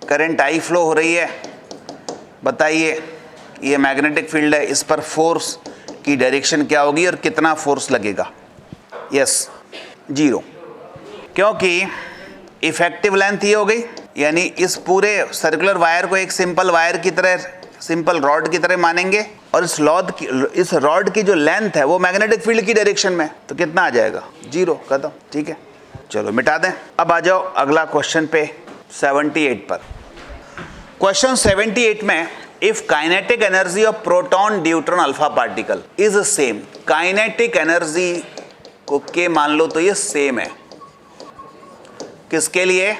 करंट आई फ्लो हो रही है। बताइए ये मैग्नेटिक फील्ड है, इस पर फोर्स की डायरेक्शन क्या होगी और कितना फोर्स लगेगा? यस, 0, क्योंकि इफेक्टिव लेंथ ये हो गई, यानी इस पूरे सर्कुलर वायर को एक सिंपल वायर की तरह, सिंपल रॉड की तरह मानेंगे और इस रॉड की जो लेंथ है वो मैग्नेटिक फील्ड की डायरेक्शन में, तो कितना आ जाएगा? 0, खत्म। ठीक है, चलो मिटा दें। अब आ जाओ अगला क्वेश्चन पे 78 पर। क्वेश्चन 78 में if kinetic energy of proton neutron alpha particle is same, kinetic energy को के मान लो तो ये सेम है, किसके लिए?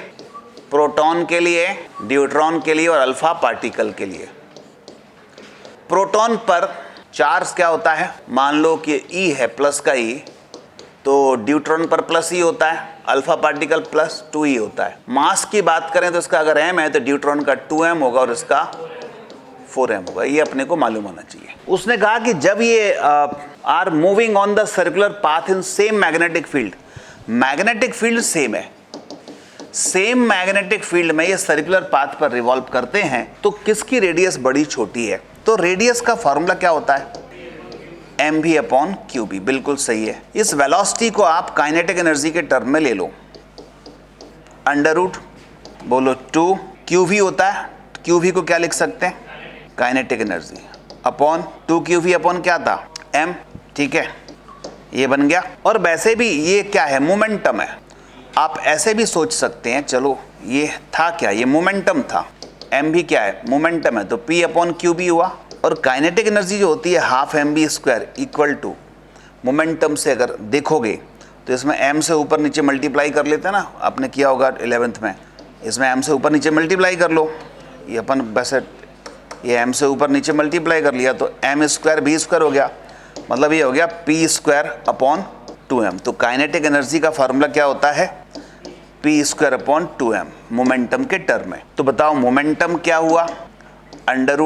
प्रोटॉन के लिए, न्यूट्रॉन के लिए और अल्फा पार्टिकल के लिए। प्रोटॉन पर चार्ज क्या होता है? मान लो कि E है, प्लस का E, तो न्यूट्रॉन पर प्लस E होता है, अल्फा पार्टिकल प्लस 2E होता है। मास की बात करें तो इसका अगर m है तो न्यूट्रॉन का 2m होगा और इसका 4m होगा, ये अपने को मालूम होना चाहिए। उसने कहा कि जब ये are moving on the circular path in same magnetic field, magnetic field same है, सेम मैग्नेटिक फील्ड में ये सर्कुलर पाथ पर रिवॉल्व करते हैं, तो किसकी रेडियस बड़ी छोटी है? तो रेडियस का फॉर्मूला क्या होता है? mv/qb, बिल्कुल सही है। इस वेलोसिटी को आप काइनेटिक एनर्जी के टर्म में ले लो, अंडर रूट बोलो 2 qv होता है, qv को क्या लिख सकते हैं? Kinetic energy upon 2 qv upon क्या था? m। ठीक है, ये बन गया। और वैसे भी ये क्या है? मोमेंटम है। आप ऐसे भी सोच सकते हैं, चलो ये था क्या? ये मोमेंटम था, m भी क्या है? मोमेंटम है, तो p/qb हुआ। और काइनेटिक एनर्जी जो होती है half mv² equal to momentum से अगर देखोगे तो इसमें m से ऊपर नीचे मल्टीप्लाई कर लेते हैं ना, आपने किया होगा 11th में, इसमें m से ऊपर नीचे मल्टीप्लाई कर लो, ये अपन वैसे ये m से ऊपर नीचे मल्टीप्लाई कर लिया तो m² v² हो गया, मतलब ये हो गया p²/2m। तो काइनेटिक एनर्जी का फार्मूला क्या होता है? p²/2m, मोमेंटम के टर्म में। तो बताओ मोमेंटम क्या हुआ? अंडर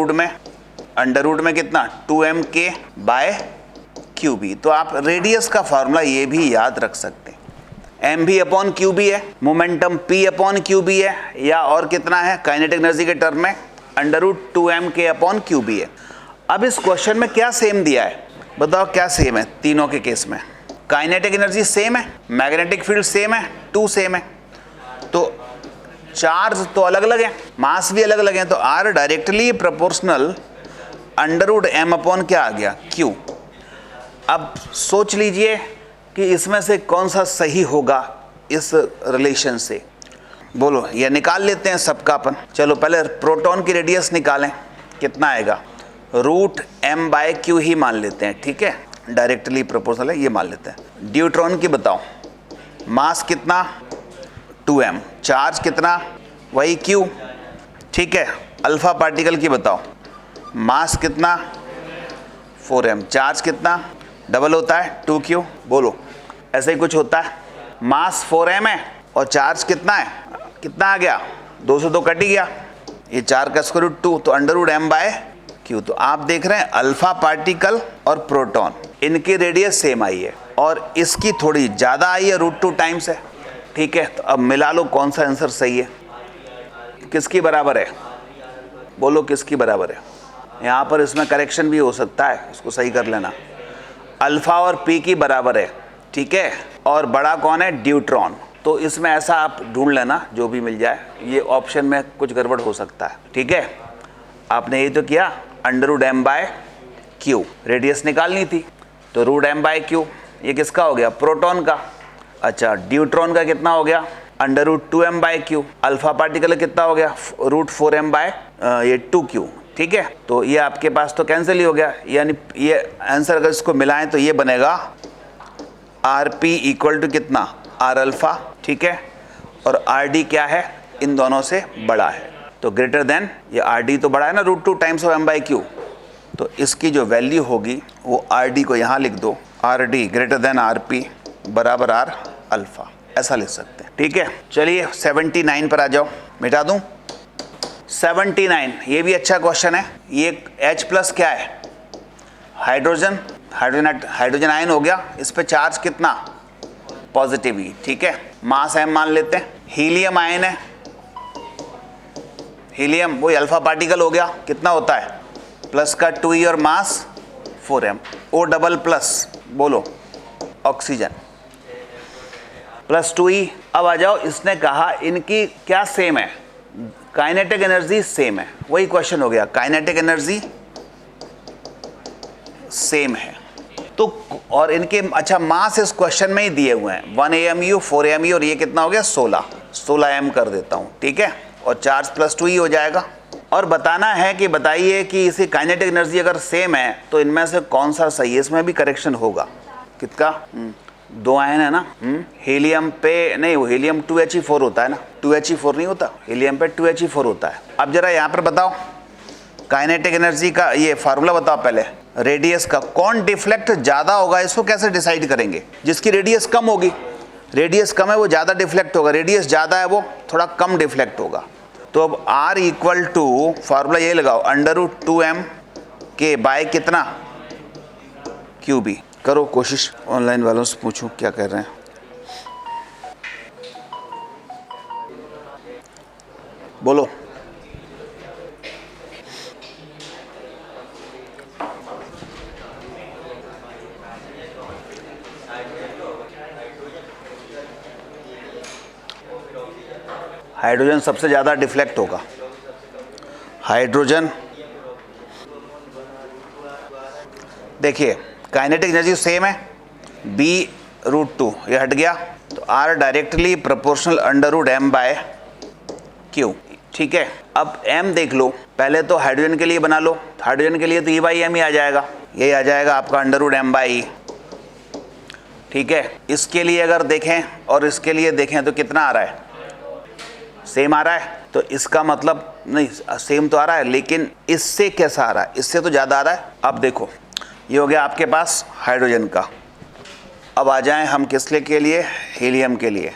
रूट में कितना? 2mk/qb। तो आप रेडियस का फार्मूला ये भी याद रख सकते हैं, mv/qb है, मोमेंटम p/qb है, या और कितना है काइनेटिक एनर्जी के टर्म में? अंडर रूट 2mk/qb है। अब इस क्वेश्चन में क्या सेम दिया है? बताओ क्या सेम है तीनों के केस में? काइनेटिक एनर्जी सेम है, मैग्नेटिक फील्ड सेम है, 2 सेम है, तो चार्ज तो अलग अलग है, मास भी अलग अलग है, तो r directly proportional under root m/ क्या आ गया? q। अब सोच लीजिए कि इसमें से कौन सा सही होगा इस रिलेशन से, बोलो, या निकाल लेते हैं सबका अपन। चलो पहले प्रोटॉन की रेडियस निकालें, कितना आएगा? रूट m/q ही मान लेते हैं, ठीक है, डायरेक्टली प्रोपोर्शनल है, ये मान लेते हैं। न्यूट्रॉन की बताओ, मास कितना? 2m, चार्ज कितना? वही q, ठीक है। अल्फा पार्टिकल की बताओ, मास कितना? 4m, चार्ज कितना? डबल होता है 2q, बोलो, ऐसे ही कुछ होता है। मास 4m है और चार्ज कितना है? कितना आ गया? 2 से 2 कट ही गया, ये 4 का स्क्वायर रूट 2, तो अंडर रूट m/q। तो आप देख रहे हैं अल्फा पार्टिकल और प्रोटॉन, इनकी रेडियस सेम आई है और इसकी थोड़ी ज़्यादा आई है, रूट 2 टाइम्स है, ठीक है। तो अब मिला लो कौन सा आंसर सही है, किसकी बराबर है? बोलो किसकी बराबर है? यहाँ पर इसमें करेक्शन भी हो सकता है, उसको सही कर लेना। अल्फा और पी की बराबर है, ठीक है, और बड़ा कौन है? न्यूट्रॉन। तो इसमें ऐसा आप ढूंढ लेना जो भी मिल जाए, ये ऑप्शन में कुछ गड़बड़ हो सकता है, ठीक है। आपने ये तो किया, अंडर रूट m/q, रेडियस निकालनी थी, तो रूट m/q, ये किसका हो गया? प्रोटॉन का। अच्छा, न्यूट्रॉन का कितना हो गया? Under root 2m/q। Alpha particle कितना हो गया? रूट 4m/2q, ठीक है। तो ये आपके पास तो कैंसिल ही हो गया, यानी ये आंसर अगर इसको मिलाएं तो ये बनेगा rp इक्वल टू कितना? r अल्फा, ठीक है, और rd क्या है? इन दोनों से बड़ा है, तो ग्रेटर देन, ये rd तो बड़ा है ना, रूट 2 टाइम्स ऑफ m/q, तो इसकी जो वैल्यू होगी वो rd को यहाँ लिख दो, rd ग्रेटर देन rp बराबर r अल्फा, ऐसा लिख सकते हैं, ठीक है। चलिए 79 पर आ जाओ, मिटा दूं। 79, ये भी अच्छा क्वेश्चन है। ये H प्लस क्या है? हाइड्रोजन, हाइड्रोजन आयन हो गया। इस पे चार्ज कितना? पॉजिटिव ही, ठीक है। मास m मान लेते हैं। हीलियम आयन है, हीलियम वही अल्फा पार्टिकल हो गया, कितना होता है? प्लस का 2e और मास 4m। O डबल प्लस बोलो, ऑक्सीजन प्लस 2e। अब आ जाओ, इसने कहा इनकी क्या सेम है? काइनेटिक एनर्जी सेम है, वही क्वेश्चन हो गया, काइनेटिक एनर्जी सेम है। तो और इनके अच्छा मास इस क्वेश्चन में ही दिए हुए हैं, 1 AMU 4 AMU और ये कितना हो गया? 16 m कर देता हूँ, ठीक है। और चार्ज प्लस 2e हो जाएगा। और बताना है कि बताइए कि इसी काइनेटिक एनर्जी अगर सेम है तो इनमें से कौन सा सही है? इसमें भी करेक्शन होगा। कितना? 2 आयन है ना। हीलियम पे नहीं, वो हीलियम 2He4 होता है ना, 2He4 नहीं होता, हीलियम पे 2He4 होता है। अब जरा यहाँ पर बताओ काइनेटिक एनर्जी का ये फार्मूला बताओ पहले। रेडियस का कौन डिफ्लेक्ट ज्यादा होगा, इसको कैसे डिसाइड करेंगे? जिसकी रेडियस कम होगी, रेडियस कम है वो ज्यादा डिफ्लेक्ट होगा, रेडियस ज्यादा है वो थोड़ा कम डिफ्लेक्ट होगा। तो अब R इक्वल टू फार्मूला ये लगाओ, √2m के बाय कितना? QB। करो कोशिश, ऑनलाइन वालों से पूछूं क्या कर रहे हैं। बोलो। हाइड्रोजन सबसे ज़्यादा डिफ्लेक्ट होगा। हाइड्रोजन देखिए काइनेटिक एनर्जी सेम है, B√2 ये हट गया, तो R डायरेक्टली प्रोपोर्शनल √m/q, ठीक है। अब m देख लो, पहले तो हाइड्रोजन के लिए बना लो, हाइड्रोजन के लिए तो E/m ही आ जाएगा, ये आ जाएगा आपका √m/e, ठीक है। इसके लिए अगर देखें और इसके लिए देखें तो कितना आ रहा है? सेम आ रहा है, तो इसका मतलब नहीं सेम तो आ रहा है, लेकिन इससे कैसा आ रहा है? इससे तो ज़्यादा आ रहा है। अब देखो ये हो गया आपके पास हाइड्रोजन का। अब आ जाएं हम किसके के लिए? हीलियम के लिए।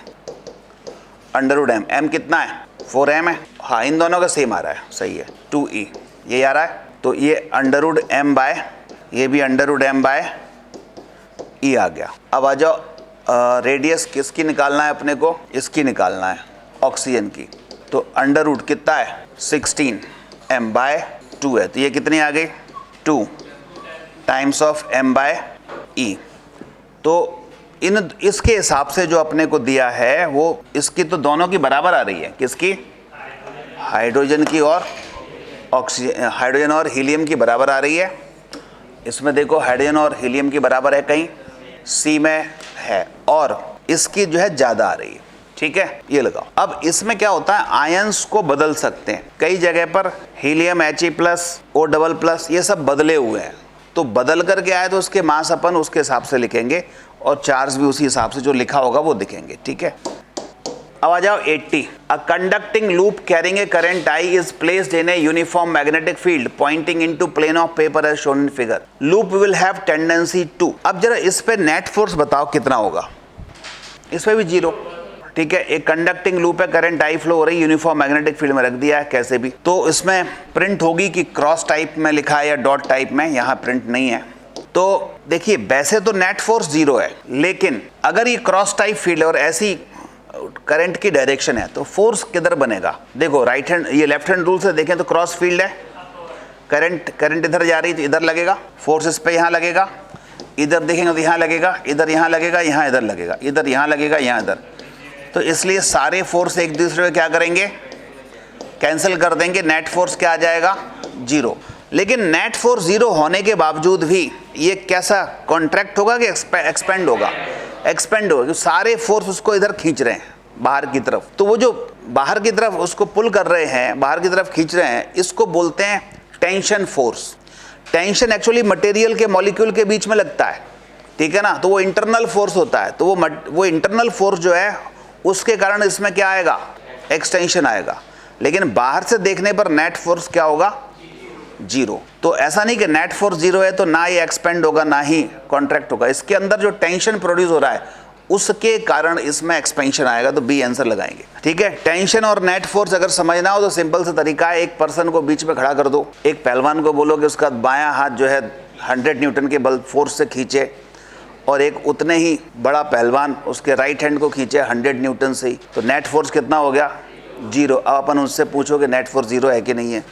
√m, m कितना है? 4m है, हाँ इन दोनों का सेम आ रहा है, सही है, 2e ये आ रहा है, तो ये √m/, ये भी √m/e आ गया। अब आ जाओ रेडियस किसकी निकालना है अपने को? इसकी निकालना है, ऑक्सीजन की। तो √ कितना है? 16m/2 है, तो ये कितनी आ गई? 2 टाइम्स ऑफ m/e। तो इसके हिसाब से जो अपने को दिया है वो इसकी तो दोनों की बराबर आ रही है। किसकी? हाइड्रोजन की और ऑक्सीजन, हाइड्रोजन और हीलियम की बराबर आ रही है। इसमें देखो हाइड्रोजन और हीलियम की बराबर है, कहीं C में है, और इसकी जो है ज़्यादा आ रही है, ठीक है। ये लगाओ। अब इसमें क्या होता है, आयंस को बदल सकते हैं कई जगह पर, हीलियम He+, O++ ये सब बदले हुए हैं, तो बदल करके आए तो उसके मास अपन उसके हिसाब से लिखेंगे और चार्ज भी उसी हिसाब से जो लिखा होगा वो दिखेंगे, ठीक है। अब आ जाओ 80। A conducting loop carrying a current I is placed in a uniform magnetic field pointing into plane of paper as shown in figure. Loop will have tendency to. अब जरा इस पे नेट फोर्स बताओ कितना होगा? इस पे भी 0, ठीक है। एक कंडक्टिंग लूप है, करंट I फ्लो हो रही, यूनिफॉर्म मैग्नेटिक फील्ड में रख दिया है कैसे भी, तो इसमें प्रिंट होगी कि क्रॉस टाइप में लिखा है या डॉट टाइप में, यहाँ प्रिंट नहीं है। तो देखिए वैसे तो नेट फोर्स 0 है, लेकिन अगर ये क्रॉस टाइप फील्ड है और ऐसी करंट की डायरेक्शन है तो फोर्स किधर बनेगा? देखो राइट हैंड, ये लेफ्ट हैंड रूल से देखें तो क्रॉस फील्ड है, करंट इधर जा रही है तो इधर लगेगा, फोर्स इस पे यहाँ लगेगा, इधर देखेंगे तो यहाँ लगेगा, इधर यहाँ लगेगा, यहाँ इधर लगेगा, इधर यहाँ लगेगा, यहाँ इधर। तो इसलिए सारे फोर्स एक दूसरे को क्या करेंगे? कैंसिल कर देंगे, नेट फोर्स क्या आ जाएगा? 0। लेकिन नेट फोर्स 0 होने के बावजूद भी ये कैसा कॉन्ट्रैक्ट होगा कि एक्सपेंड होगा? एक्सपेंड होगा, क्योंकि सारे फोर्स उसको इधर खींच रहे हैं बाहर की तरफ। तो वो जो बाहर की तरफ उसको पुल कर रहे हैं, बाहर की तरफ खींच रहे हैं, इसको बोलते हैं tension force. Tension actually material के मॉलिक्यूल के बीच में लगता है, ठीक है ना, तो वो इंटरनल फोर्स होता है। तो वो इंटरनल फोर्स जो है उसके कारण इसमें क्या आएगा? एक्सटेंशन आएगा। लेकिन बाहर से देखने पर नेट फोर्स क्या होगा? 0। तो ऐसा नहीं कि नेट फोर्स 0 है तो ना ये एक्सपेंड होगा ना ही कॉन्ट्रैक्ट होगा। इसके अंदर जो टेंशन प्रोड्यूस हो रहा है उसके कारण इसमें एक्सपेंशन आएगा, तो बी आंसर लगाएंगे। ठीक है, टेंशन और नेट फोर्स अगर समझना हो तो सिंपल सा तरीका है, एक पर्सन को बीच में खड़ा कर दो, एक पहलवान को बोलो कि उसका बायां हाथ जो है 100 न्यूटन के बल फोर्स से खींचे, और एक उतने ही बड़ा पहलवान उसके राइट हैंड को खींचे 100 न्यूटन से ही, तो नेट फोर्स कितना हो गया? 0। अब अपन उससे पूछो कि नेट फोर्स 0 है कि नहीं है,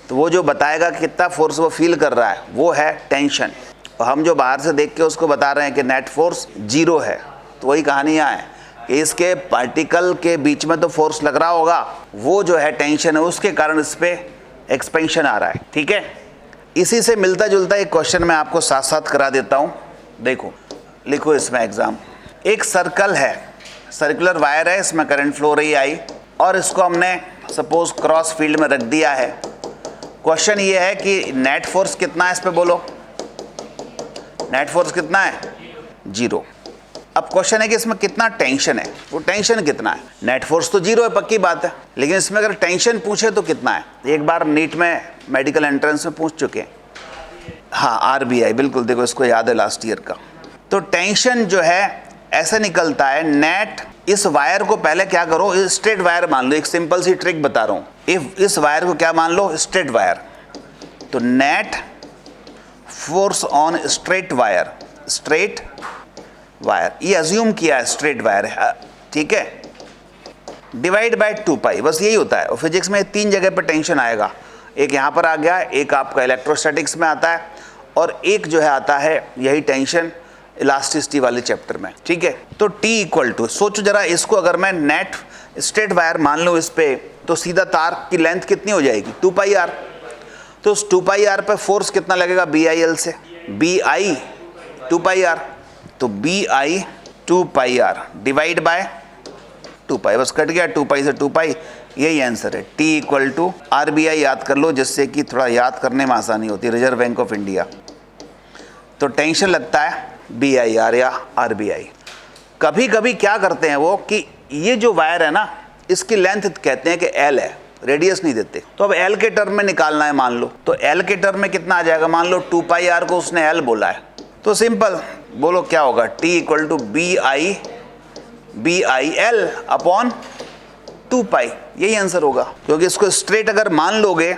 तो वो जो बताएगा कितना फोर्स वो फील कर रहा है वो है टेंशन, और हम जो बाहर से देख के उसको बता रहे हैं कि नेट फोर्स 0 है, तो वही कहानियाँ हैं कि इसके पार्टिकल के बीच में तो फोर्स लग रहा होगा, वो जो है टेंशन है, उसके कारण इस पर एक्सपेंशन आ रहा है। ठीक है, इसी से मिलता जुलता एक क्वेश्चन मैं आपको साथ साथ करा देता हूँ। देखो, लिखो इसमें एग्जाम, एक सर्कल है, सर्कुलर वायर है, इसमें करंट फ्लो रही आई, और इसको हमने सपोज क्रॉस फील्ड में रख दिया है। क्वेश्चन ये है कि नेट फोर्स कितना है इस पे बोलो, नेट फोर्स कितना है? 0। अब क्वेश्चन है कि इसमें कितना टेंशन है, वो टेंशन कितना है? नेट फोर्स तो 0 है, पक्की बात है, लेकिन इसमें अगर टेंशन पूछे तो कितना है? एक बार नीट में मेडिकल एंट्रेंस में पूछ चुके हैं, हाँ RBI, बिल्कुल, देखो इसको याद है लास्ट ईयर का। तो टेंशन जो है ऐसे निकलता है, नेट, इस वायर को पहले क्या करो, स्ट्रेट वायर मान लो, एक सिंपल सी ट्रिक बता रहा हूँ, इफ इस वायर को क्या मान लो, स्ट्रेट वायर, तो net force on straight wire, straight wire, ये अज्यूम किया है स्ट्रेट वायर है, ठीक है, डिवाइड बाय 2 पाई, बस यही होता है। और फिजिक्स में 3 जगह पर टेंशन आएगा, एक यहाँ पर आ गया, एक आपका इलेक्ट्रोस्टैटिक्स में आता है, और एक जो है आता है यही टेंशन इलास्टिसिटी वाले चैप्टर में। ठीक है, तो T इक्वल टू, सोचो जरा इसको, अगर मैं नेट स्ट्रेट वायर मान लूँ इस पे, तो सीधा तार की लेंथ कितनी हो जाएगी? 2πr। तो उस 2πr पे फोर्स कितना लगेगा BIL से? BI 2πr, तो BI 2πr डिवाइड बाय 2π, बस कट गया 2π से 2π, यही आंसर है। T इक्वल टू RBI याद कर लो, जिससे कि थोड़ा याद करने में आसानी होती है, रिजर्व बैंक ऑफ इंडिया। तो टेंशन लगता है BIR या RBI। कभी कभी क्या करते हैं वो कि ये जो वायर है ना, इसकी लेंथ कहते हैं कि L है, रेडियस नहीं देते, तो अब L के टर्म में निकालना है मान लो, तो L के टर्म में कितना आ जाएगा? मान लो 2πr को उसने L बोला है, तो सिंपल बोलो क्या होगा, T equal to BIL upon 2π, यही आंसर होगा, क्योंकि इसको स्ट्रेट अगर मान लोगे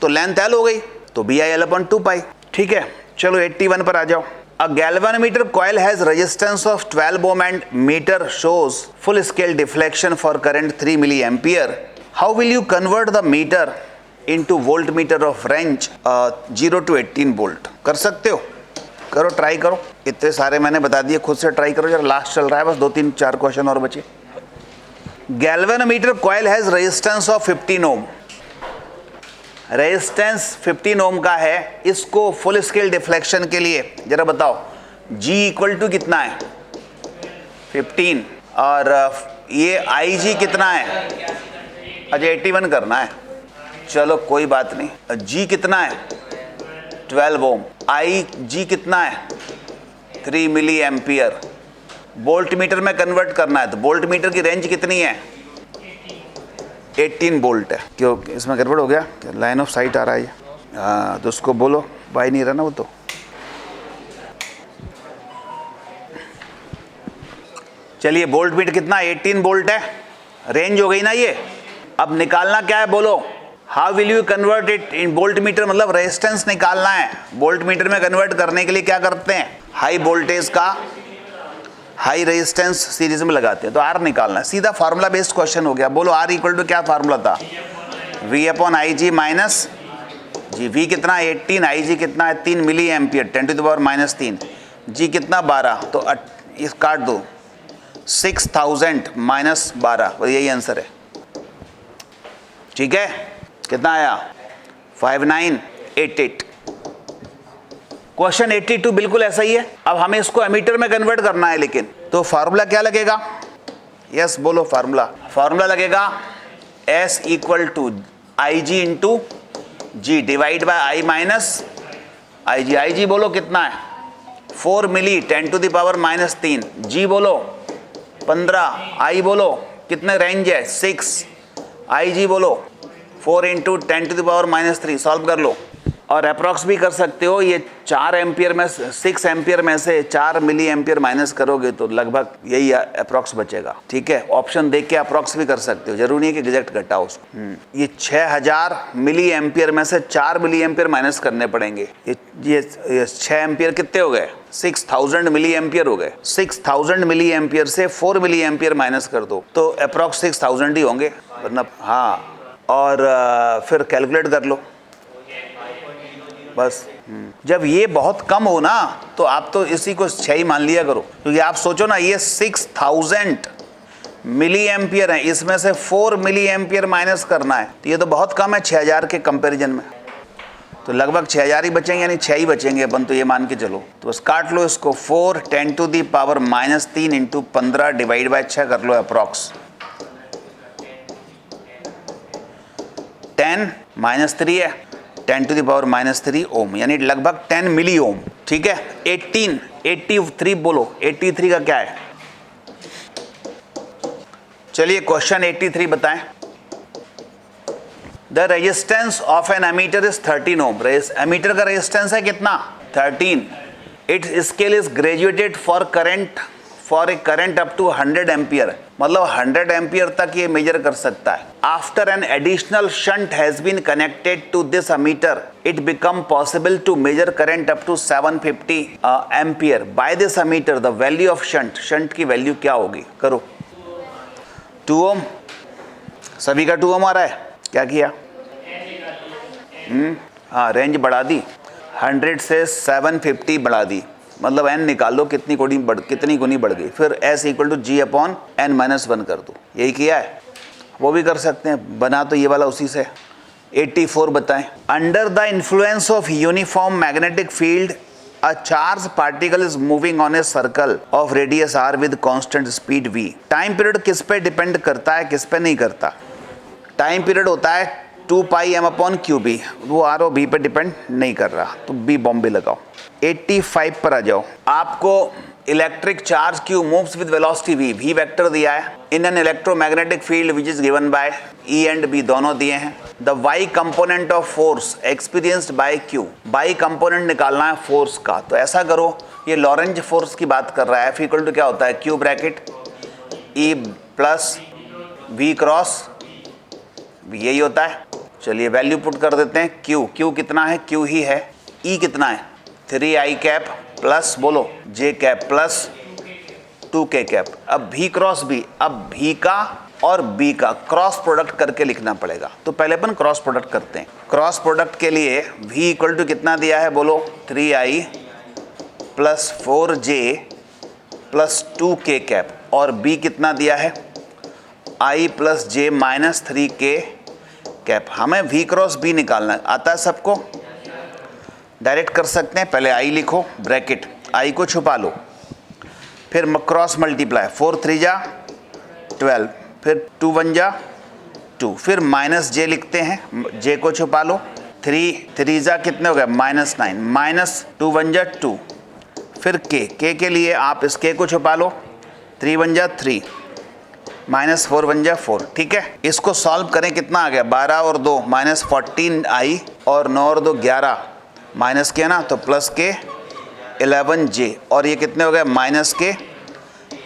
तो लेंथ L हो गई, तो BIL अपॉन 2π। ठीक है, चलो 81 पर आ जाओ। A galvanometer coil has resistance of 12 ohm and meter shows full scale deflection for current 3 milliampere. How will you convert the meter into voltmeter of range 0 to 18 volt? कर सकते हो, करो, ट्राई करो, इतने सारे मैंने बता दिए, खुद से ट्राई करो जरा, लास्ट चल रहा है, बस 2-3-4 क्वेश्चन और बचे। Galvanometer coil has resistance of 15 ohm. Resistance 15 ओम का है, इसको फुल स्केल डिफ्लेक्शन के लिए जरा बताओ, G इक्वल टू कितना है? 15, और ये IG कितना है? अच्छा 81 करना है, चलो कोई बात नहीं। G कितना है? 12 ओम। IG कितना है? 3 मिली एम्पियर। वोल्ट मीटर में कन्वर्ट करना है, तो वोल्ट मीटर की रेंज कितनी है? 18 वोल्ट है। क्यों इसमें गड़बड़ हो गया? लाइन ऑफ साइट आ रहा है, हाँ, तो उसको बोलो, भाई नहीं रहा ना वो, तो चलिए वोल्ट मीटर कितना? 18 वोल्ट है, रेंज हो गई ना ये। अब निकालना क्या है बोलो, how will you convert it in volt meter, मतलब रेजिस्टेंस निकालना है। वोल्ट मीटर में कन्वर्ट करने के लिए क्या करते हैं? हाई वोल्टेज का हाई रेजिस्टेंस सीरीज में लगाते हैं, तो R निकालना है, सीधा फार्मूला बेस्ड क्वेश्चन हो गया। बोलो R इक्वल टू क्या फार्मूला था? V upon IG minus G। V कितना? 18, IG कितना है? 3 milli ampere, 10 to the power -3, G कितना? 12, तो इस काट दो, 6000 माइनस 12, यही आंसर है। ठीक है, कितना आया? 5988। क्वेश्चन 82 बिल्कुल ऐसा ही है। अब हमें इसको एमीटर में कन्वर्ट करना है, लेकिन तो फार्मूला क्या लगेगा? यस बोलो, फार्मूला लगेगा S equal to IG into G divide by I minus IG। IG बोलो कितना है? 4 milli 10 to the power -3। G बोलो 15। I बोलो कितने रेंज है? 6। IG बोलो 4 into 10 to the power -3। Solve कर लो, और अप्रॉक्स भी कर सकते हो, ये 4 एम्पियर में 6 एम्पियर में से 4 मिली एम्पियर माइनस करोगे तो लगभग यही अप्रॉक्स बचेगा। ठीक है, ऑप्शन देख के अप्रॉक्स भी कर सकते हो, जरूरी नहीं कि एग्जैक्ट घटाओ उसको। ये 6000 मिली एम्पियर में से 4 मिली एम्पियर माइनस करने पड़ेंगे। ये 6 एम्पियर कितने हो गए? 6000 मिली एम्पियर हो गए। 6000 मिली एम्पियर से 4 मिली एम्पियर माइनस कर दो तो अप्रॉक्स 6000 ही होंगे, वरना हाँ। और फिर कैलकुलेट कर लो बस। जब ये बहुत कम हो ना तो आप तो इसी को 6 ही मान लिया करो, क्योंकि आप सोचो ना ये 6000 मिली एम्पियर है, इसमें से 4 मिली एम्पियर माइनस करना है तो ये तो बहुत कम है 6000 के कंपैरिजन में। तो लगभग 6000 ही बचेंगे, यानी 6 ही बचेंगे अपन, तो ये मान के चलो। तो बस काट लो इसको, 4 10⁻³ इंटू 15 डिवाइड बाय 6 कर लो अप्रॉक्स। 10 -3 है, 10⁻³ ओम, यानी लगभग 10 मिली ओम। ठीक है, 83 बोलो, 83 का क्या है? चलिए क्वेश्चन 83 बताएं। The resistance of an ammeter is 13 ohm. Ammeter का रेजिस्टेंस है कितना? 13। Its scale is graduated for a current up to 100 ampere, मतलब 100 एम्पियर तक ये मेजर कर सकता है। After an additional shunt has been connected to this ammeter it become possible to measure current up to 750 ampere by this ammeter. The value of shunt की value क्या होगी? करो। 2 ओम, सभी का 2 ओम आ रहा है। क्या किया? हाँ, रेंज बढ़ा दी, 100 से 750 बढ़ा दी, मतलब n निकाल लो कितनी गुनी बढ़ गई। फिर S = G/n-1 कर दो, यही किया है। वो भी कर सकते हैं, बना तो ये वाला उसी से। 84 बताएं। Under the influence of uniform magnetic field a charge particle is moving on a circle of radius r with constant speed v। Time period किस पे डिपेंड करता है, किस पे नहीं करता? टाइम पीरियड होता है 2πm/qb, वो r और b पे डिपेंड नहीं कर रहा, तो b बॉम्बे लगाओ। 85 पर आ जाओ। आपको electric charge q moves with velocity v vector दिया है in an electromagnetic field which is given by E and B, दोनों दिए हैं। The y component of force experienced bye q, y component निकालना है फोर्स का। तो ऐसा करो, ये लॉरेंज फोर्स की बात कर रहा है। F = क्या होता है? q bracket E + v cross, यही होता है। चलिए वैल्यू पुट कर देते हैं। q कितना है? q ही है। E कितना है? 3i कैप प्लस बोलो j cap plus 2k cap. अब v क्रॉस b, अब v का और b का क्रॉस प्रोडक्ट करके लिखना पड़ेगा। तो पहले अपन क्रॉस प्रोडक्ट करते हैं। क्रॉस प्रोडक्ट के लिए v = कितना दिया है? बोलो 3i plus 4j plus 2k cap, और b कितना दिया है? i plus j minus 3k cap. हमें v क्रॉस b निकालना है, आता है सबको? डायरेक्ट कर सकते हैं। पहले i लिखो ब्रैकेट, i को छुपा लो, फिर क्रॉस मल्टीप्लाई, 4 3 जा 12, फिर 2 1 जा 2, फिर माइनस j लिखते हैं, j को छुपा लो, 3 3 जा कितने हो गए? -9, माइनस 2 1 जा 2, फिर k के लिए आप इस k को छुपा लो, 3 1 जा 3, माइनस 4 1 जा 4। ठीक है, इसको सॉल्व करें, कितना आ गया? 12 और 2 -14i और 9 और 2 11, माइनस के ना तो प्लस के 11j, और ये कितने हो गए? माइनस के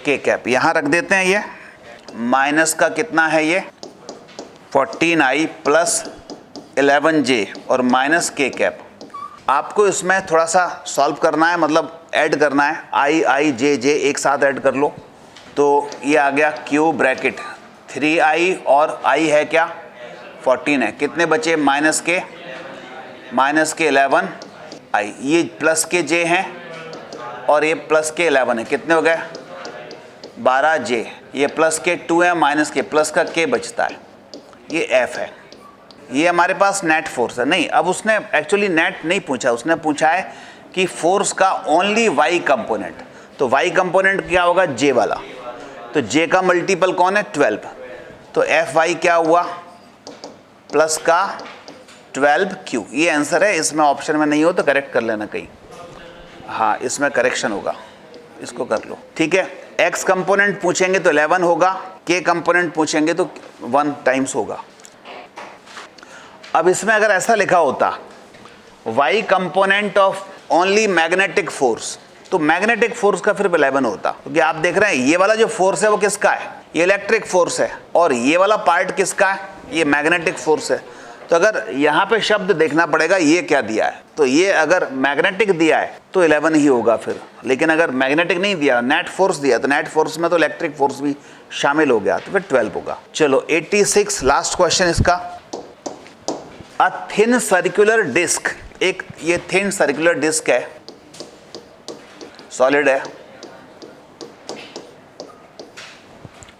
k कैप। यहाँ रख देते हैं। ये माइनस का कितना है? ये 14i प्लस 11j और माइनस k कैप। आपको इसमें थोड़ा सा सॉल्व करना है, मतलब ऐड करना है। i j j एक साथ ऐड कर लो, तो ये आ गया q ब्रैकेट 3i और i है क्या? 14 है। कितने बचे? माइनस के 11i, ये प्लस के j हैं और ये प्लस के 11 है। कितने हो गए? 12j, ये प्लस के 2 है, माइनस के प्लस का k बचता है, ये f है। ये हमारे पास नेट फोर्स है। नहीं, अब उसने एक्चुअली नेट नहीं पूछा, उसने पूछा है कि फोर्स का ओनली y कंपोनेंट। तो y कंपोनेंट क्या होगा? j वाला। तो j का मल्टीपल कौन है? 12। तो Fy क्या हुआ? प्लस का 12q। ये आंसर है। इसमें ऑप्शन में नहीं हो तो करेक्ट कर लेना कहीं। हाँ, इसमें करेक्शन होगा, इसको कर लो। ठीक है, x कंपोनेंट पूछेंगे तो 11 होगा, k कंपोनेंट पूछेंगे तो 1 टाइम्स होगा। अब इसमें अगर ऐसा लिखा होता y component of only magnetic force, तो मैग्नेटिक फोर्स का फिर 11 होता, क्योंकि आप देख रहे हैं ये वाला जो फोर्स है वो किसका है, ये इलेक्ट्रिक फोर्स है, और ये वाला पार्ट किसका है, ये मैग्नेटिक फोर्स है। तो अगर यहाँ पे शब्द देखना पड़ेगा ये क्या दिया है, तो ये अगर मैग्नेटिक दिया है तो 11 ही होगा फिर, लेकिन अगर मैग्नेटिक नहीं दिया, नेट फोर्स दिया, तो नेट फोर्स में तो इलेक्ट्रिक फोर्स भी शामिल हो गया, तो फिर 12 होगा। चलो 86 लास्ट क्वेश्चन इसका। अ थिन सर्कुलर डिस्क, एक ये थिन सर्कुलर डिस्क है, सॉलिड है,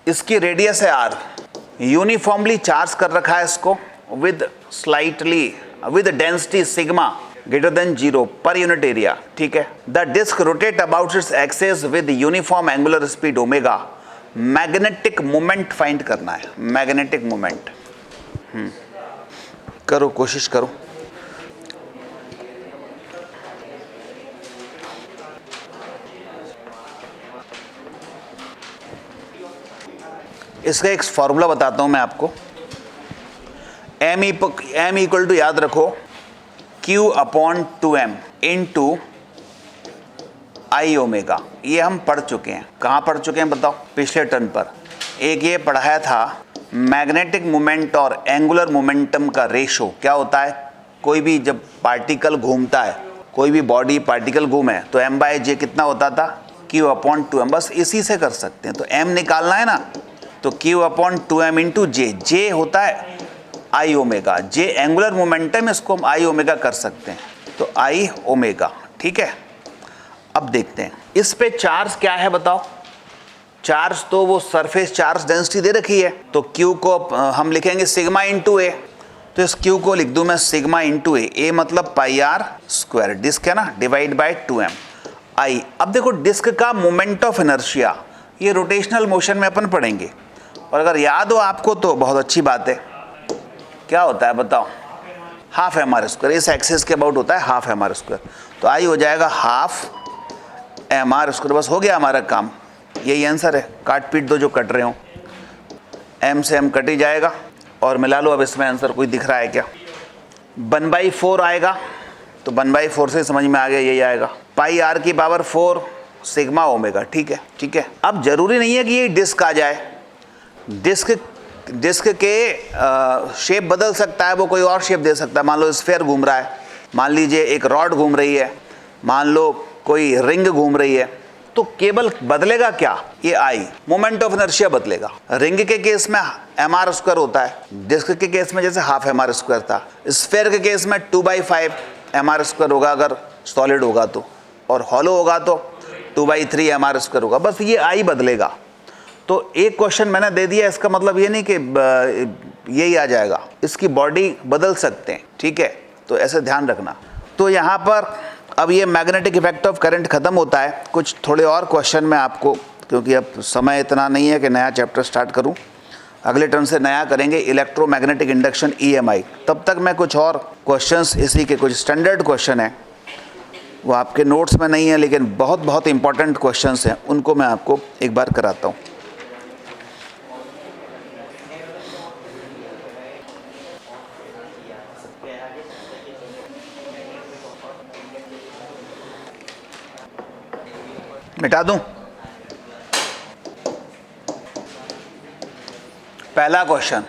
इसकी रेडियस है r, यूनिफॉर्मली चार्ज कर रखा है इसको with density sigma greater than 0 per unit area, ठीक है। The disc rotate about its axis with uniform angular speed omega. Magnetic moment find करना है, मैग्नेटिक मोमेंट। करो, कोशिश करो। इसका एक फॉर्मूला बताता हूं मैं आपको। m इक्वल टू याद रखो q अपॉन 2m इंटू आई ओमेगा। ये हम पढ़ चुके हैं, कहाँ पढ़ चुके हैं बताओ, पिछले टर्न पर। एक ये पढ़ाया था मैग्नेटिक मोमेंट और एंगुलर मोमेंटम का रेशो क्या होता है। कोई भी जब पार्टिकल घूमता है, कोई भी बॉडी पार्टिकल घूमे तो m/j कितना होता था, q अपॉन 2m। बस इसी से कर सकते हैं, तो m निकालना है ना, तो q upon 2m into j होता है आई ओमेगा, जे एंगुलर मोमेंटम, इसको हम आई ओमेगा कर सकते हैं, तो आई ओमेगा, ठीक है। अब देखते हैं इस पे चार्ज क्या है बताओ। चार्ज तो वो सरफेस चार्ज डेंसिटी दे रखी है, तो Q को हम लिखेंगे सिग्मा इंटू ए, तो इस Q को लिख दूं मैं सिग्मा इंटू ए मतलब पाई आर स्क्वायर, डिस्क है ना, डिवाइड बाय 2m आई। अब देखो डिस्क का मोमेंट ऑफ इनर्शिया, ये रोटेशनल मोशन में अपन पढ़ेंगे, और अगर याद हो आपको तो बहुत अच्छी बात है। क्या होता है बताओ, हाफ एम आर स्क्वायर, इस एक्सिस के अबाउट होता है हाफ एम आर स्क्वायर, तो आई हो जाएगा हाफ एम आर स्क्वायर। बस हो गया हमारा काम, यही आंसर है। काट पीट दो जो कट रहे हो, m से m कट ही जाएगा, और मिला लो। अब इसमें आंसर कोई दिख रहा है क्या, 1/4 आएगा, तो 1/4 से समझ में आ गया यही आएगा, पाई आर की पावर 4 सिग्मा ओमेगा, ठीक है, ठीक है। अब जरूरी नहीं है कि ये डिस्क आ जाए, डिस्क के शेप बदल सकता है, वो कोई और शेप दे सकता है। मान लो स्फीयर घूम रहा है, मान लीजिए एक रॉड घूम रही है, मान लो कोई रिंग घूम रही है, तो केवल बदलेगा क्या, ये आई मोमेंट ऑफ इनर्शिया बदलेगा। रिंग के केस में एम आर स्क्वायर होता है, डिस्क के केस में जैसे हाफ एम आर स्क्वायर था, स्फीयर के केस में 2/5 एम आर स्क्वायर होगा अगर सॉलिड होगा तो, और हॉलो होगा तो 2/3 एम आर स्क्वायर होगा। बस ये आई बदलेगा। तो एक क्वेश्चन मैंने दे दिया, इसका मतलब ये नहीं कि यही आ जाएगा, इसकी बॉडी बदल सकते हैं, ठीक है, तो ऐसे ध्यान रखना। तो यहाँ पर अब ये मैग्नेटिक इफेक्ट ऑफ करंट खत्म होता है। कुछ थोड़े और क्वेश्चन में आपको, क्योंकि अब समय इतना नहीं है कि नया चैप्टर स्टार्ट करूँ, अगले टर्म से नया करेंगे इलेक्ट्रोमैग्नेटिक इंडक्शन EMI। तब तक मैं कुछ और क्वेश्चंस, इसी के कुछ स्टैंडर्ड क्वेश्चन हैं, वो आपके नोट्स में नहीं है लेकिन बहुत बहुत इंपॉर्टेंट क्वेश्चंस हैं, उनको मैं आपको एक बार कराता हूँ। मिटा दूं। पहला क्वेश्चन,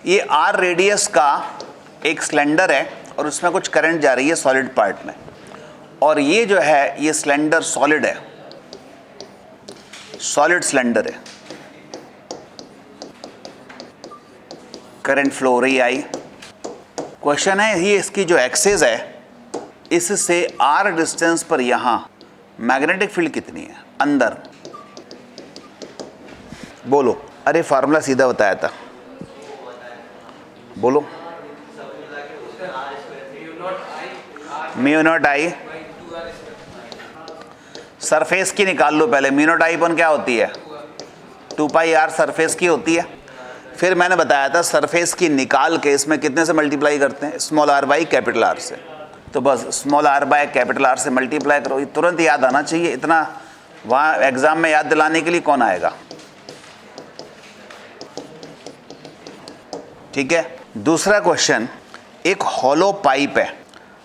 ये आर रेडियस का एक सिलेंडर है और उसमें कुछ करंट जा रही है सॉलिड पार्ट में, और ये जो है ये सिलेंडर सॉलिड है, सॉलिड सिलेंडर है, करंट फ्लो हो रही आई। क्वेश्चन है ये इसकी जो एक्सिस है, इससे आर डिस्टेंस पर यहां मैग्नेटिक फील्ड कितनी है अंदर, बोलो। अरे फार्मूला सीधा बताया था, बोलो। म्यू नॉट आई, सरफेस की निकाल लो पहले। म्यू नॉट आई अपन क्या होती है, 2πr सरफेस की होती है। फिर मैंने बताया था सरफेस की निकाल के इसमें कितने से मल्टीप्लाई करते हैं, small r by capital R से। तो बस small r by capital R से मल्टीप्लाई करो, ये तुरंत याद आना चाहिए। इतना वहाँ एग्जाम में याद दिलाने के लिए कौन आएगा, ठीक है। दूसरा क्वेश्चन, एक हॉलो पाइप है,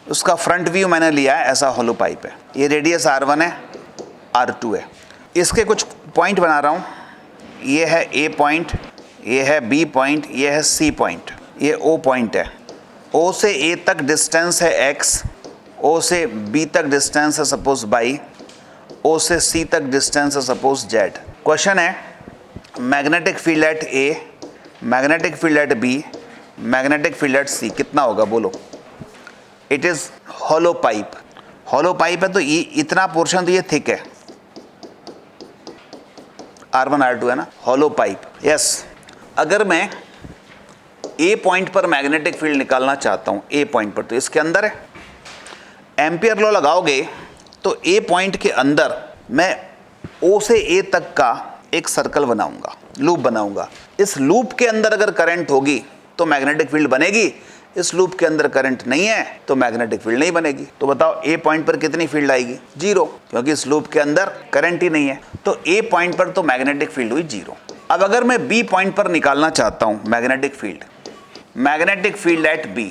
उसका फ्रंट व्यू मैंने लिया है, ऐसा होलो पाइप है, ये रेडियस R1 है, R2 है। इसके कुछ पॉइंट बना रहा हूँ, ये है A पॉइंट, ये है B पॉइंट, ये है C पॉइंट, ये O पॉइंट है। O से A तक डिस्टेंस है X, O से B तक डिस्टेंस है सपोज Y, O से C तक डिस्टेंस है सपोज Z। क्वेश्चन है magnetic field at A, magnetic field at B, magnetic field at C कितना होगा बोलो। It is hollow pipe, hollow pipe है तो ये इतना पोर्शन तो ये थिक है, R1 R2 है ना, हॉलो पाइप। यस, अगर मैं A पॉइंट पर मैग्नेटिक फील्ड निकालना चाहता हूँ, A पॉइंट पर, तो इसके अंदर है, एम्पियर लॉ लगाओगे तो A पॉइंट के अंदर मैं O से A तक का एक सर्कल बनाऊंगा, लूप बनाऊंगा। इस लूप के अंदर अगर करंट होगी तो मैग्नेटिक फील्ड बनेगी, इस लूप के अंदर करंट नहीं है तो मैग्नेटिक फील्ड नहीं बनेगी। तो बताओ A पॉइंट पर कितनी फील्ड आएगी? 0, क्योंकि इस लूप के अंदर करंट ही नहीं है। तो A पॉइंट पर तो मैग्नेटिक फील्ड हुई 0। अब अगर मैं B पॉइंट पर निकालना चाहता हूं मैग्नेटिक फील्ड एट B,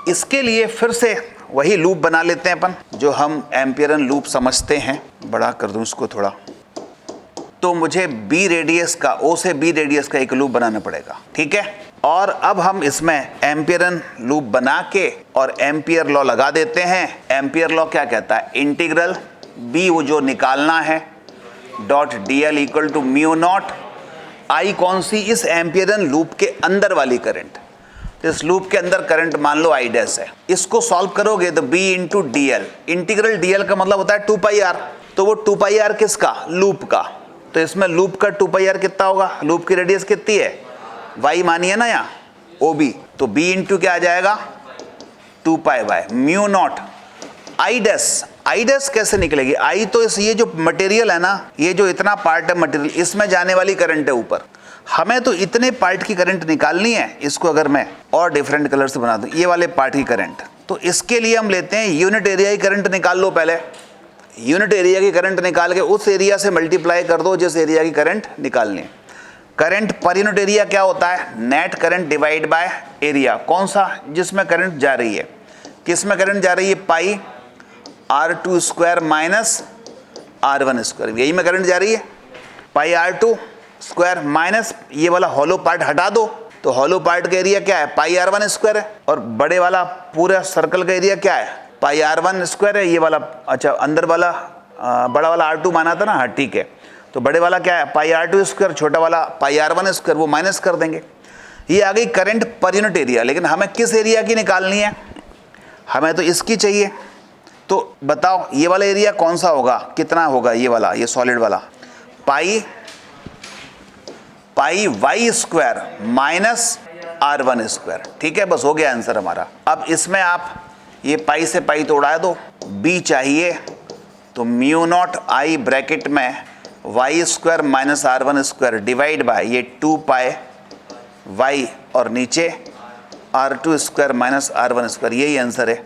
इसके लिए फिर से वही लूप बना लेते हैं अपन जो हम एम्पियरन लूप समझते हैं। बड़ा कर दूं इसको थोड़ा, तो मुझे B रेडियस का, O से B रेडियस का एक लूप बनाना पड़ेगा, ठीक है। और अब हम इसमें एम्पियरन लूप बना के और एम्पियर लॉ लगा देते हैं। एम्पियर लॉ क्या कहता है? इंटीग्रल B वो जो निकालना है dot dl equal to mu naught I कौन सी? इस एम्पियरन लूप के अंदर वाली करंट। इस लूप के अंदर करंट मान लो I डैश है, इसको सॉल्व करोगे तो B into dl, integral dl का मतलब होता है 2πr, तो वो 2πr किसका? लूप का। तो इसमें लूप का 2πr कितना होगा? लूप की रेडियस कितनी है? y मानिए ना यहाँ OB, तो B इंटू क्या आ जाएगा? 2π/, म्यू नॉट I डैश कैसे निकलेगी? I तो ये जो मटेरियल है ना, ये जो इतना पार्ट है मटेरियल, इसमें जाने वाली करंट है ऊपर, हमें तो इतने पार्ट की करंट निकालनी है। इसको अगर मैं और डिफरेंट कलर से बना दूं, ये वाले पार्ट की करंट, तो इसके लिए हम लेते हैं यूनिट एरिया की करंट निकाल लो। पहले यूनिट एरिया की करंट निकाल के उस एरिया से मल्टीप्लाई कर दो जिस एरिया की करंट निकालनी है। करंट पर यूनिट एरिया क्या होता है? Net current divide by area. कौन सा? जिसमें करंट जा रही है। किस में करंट जा रही है? पाई R2 square minus R1 square, यही में करंट जा रही है। पाई R2 स्क्वायर माइनस ये वाला हॉलो पार्ट हटा दो, तो हॉलो पार्ट का एरिया क्या है? पाई R1 स्क्वायर है। और बड़े वाला पूरा सर्कल का एरिया क्या है? पाई R1 स्क्वायर है। ये वाला, अच्छा अंदर वाला बड़ा वाला R2 माना था ना, हाँ ठीक है। तो बड़े वाला क्या है? पाई R2 स्क्वायर, छोटा वाला पाई R1 स्क्वायर, वो माइनस कर देंगे। ये आ गई करंट पर यूनिट एरिया। लेकिन हमें किस एरिया की निकालनी है? हमें तो इसकी चाहिए। तो बताओ ये वाला एरिया कौन सा होगा? कितना होगा ये वाला, ये सॉलिड वाला? पाई y square minus R1 square, ठीक है। बस हो गया आंसर हमारा। अब इसमें आप ये पाई से पाई तो उड़ा दो, B चाहिए तो म्यू नॉट I ब्रैकेट में y square minus R1 square divide by ये 2π y और नीचे R2 square minus R1 square, यही आंसर है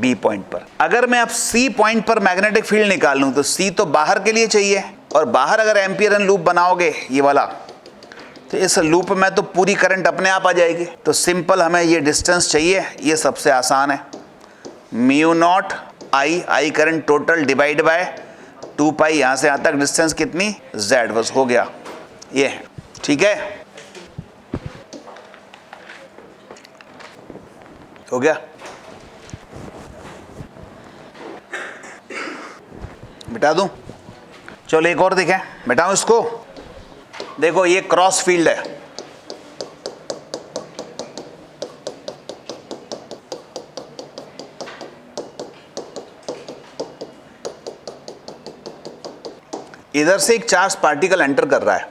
B पॉइंट पर। अगर मैं अब C पॉइंट पर मैग्नेटिक फील्ड निकालूं तो C तो बाहर के लिए चाहिए, और बाहर अगर एम्पियरन लूप बनाओगे ये वाला, तो इस लूप में तो पूरी करंट अपने आप आ जाएगी। तो सिंपल हमें ये डिस्टेंस चाहिए, ये सबसे आसान है। Mu naught I current total divide by 2π, यहाँ से यहाँ तक डिस्टेंस कितनी? Z, बस हो गया ये है, ठीक है। हो गया, मिटा दूं? चलो एक और देखें, मिटाऊं इसको? देखो ये क्रॉस फील्ड है, इधर से एक चार्ज पार्टिकल एंटर कर रहा है,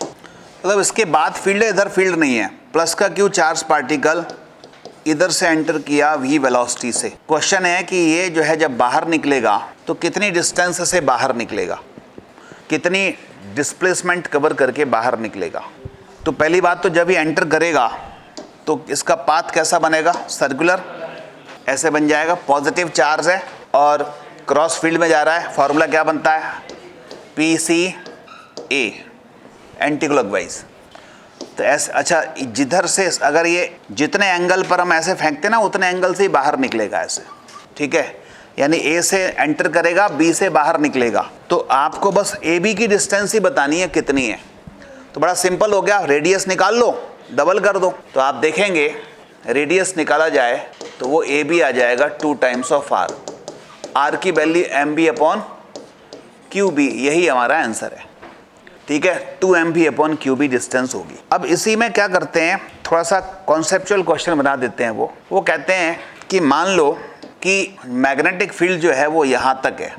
मतलब इसके बाद फील्ड है, इधर फील्ड नहीं है। प्लस का क्यू चार्ज पार्टिकल इधर से एंटर किया v वेलोसिटी से। क्वेश्चन है कि ये जो है जब बाहर निकलेगा तो कितनी डिस्टेंस से बाहर निकलेगा, कितनी डिस्प्लेसमेंट कवर करके बाहर निकलेगा। तो पहली बात तो जब ये एंटर करेगा तो इसका पाथ कैसा बनेगा? सर्कुलर ऐसे बन जाएगा। पॉजिटिव चार्ज है और क्रॉस फील्ड में जा रहा है। फॉर्मूला क्या बनता है? PCA anti clockwise. तो ऐसे, अच्छा जिधर से अगर ये जितने एंगल पर हम ऐसे फेंकते ना उतने एंगल से ही बाहर निकलेगा ऐसे, ठीक है। यानी ए से एंटर करेगा, बी से बाहर निकलेगा। तो आपको बस ए बी की डिस्टेंस ही बतानी है कितनी है। तो बड़ा सिंपल हो गया, रेडियस निकाल लो, डबल कर दो। तो आप देखेंगे रेडियस निकाला जाए तो वो ए बी आ जाएगा 2 टाइम्स ऑफ आर। आर की value M B upon Q B, यही हमारा आंसर है, ठीक है। 2 M B upon Q B distance होगी। अब इसी में क्या करते हैं, थोड़ा सा कॉन्सेप्चुअल क्वेश्चन बना देते हैं। वो कहते हैं कि मान लो कि मैग्नेटिक फील्ड जो है वो यहां तक है,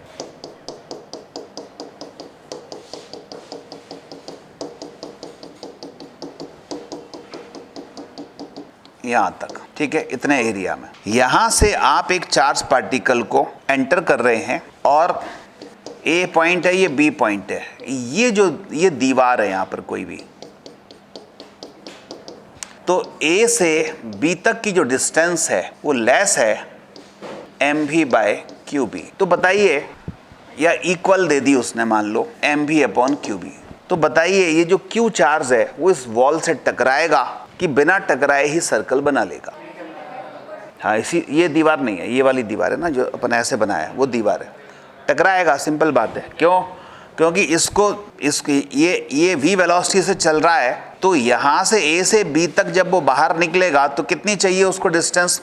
यहां तक, ठीक है, इतने एरिया में। यहां से आप एक चार्ज पार्टिकल को एंटर कर रहे हैं और ए पॉइंट है, ये बी पॉइंट है, ये दीवार है यहां पर कोई भी। तो ए से बी तक की जो डिस्टेंस है वो लेस है एम भी बाय क्यू बी। तो बताइए, या इक्वल दे दी उसने, मान लो एम भी अपॉन क्यू बी। तो बताइए ये जो क्यू चार्ज है वो इस वॉल से टकराएगा कि बिना टकराए ही सर्कल बना लेगा? हाँ, इसी ये दीवार नहीं है, ये वाली दीवार है ना जो अपन ऐसे बनाया, वो दीवार है, टकराएगा, सिंपल बात है। क्यों? क्योंकि इसकी ये v वेलोसिटी से चल रहा है, तो यहाँ से a से b तक जब वो बाहर निकलेगा तो कितनी चाहिए उसको डिस्टेंस?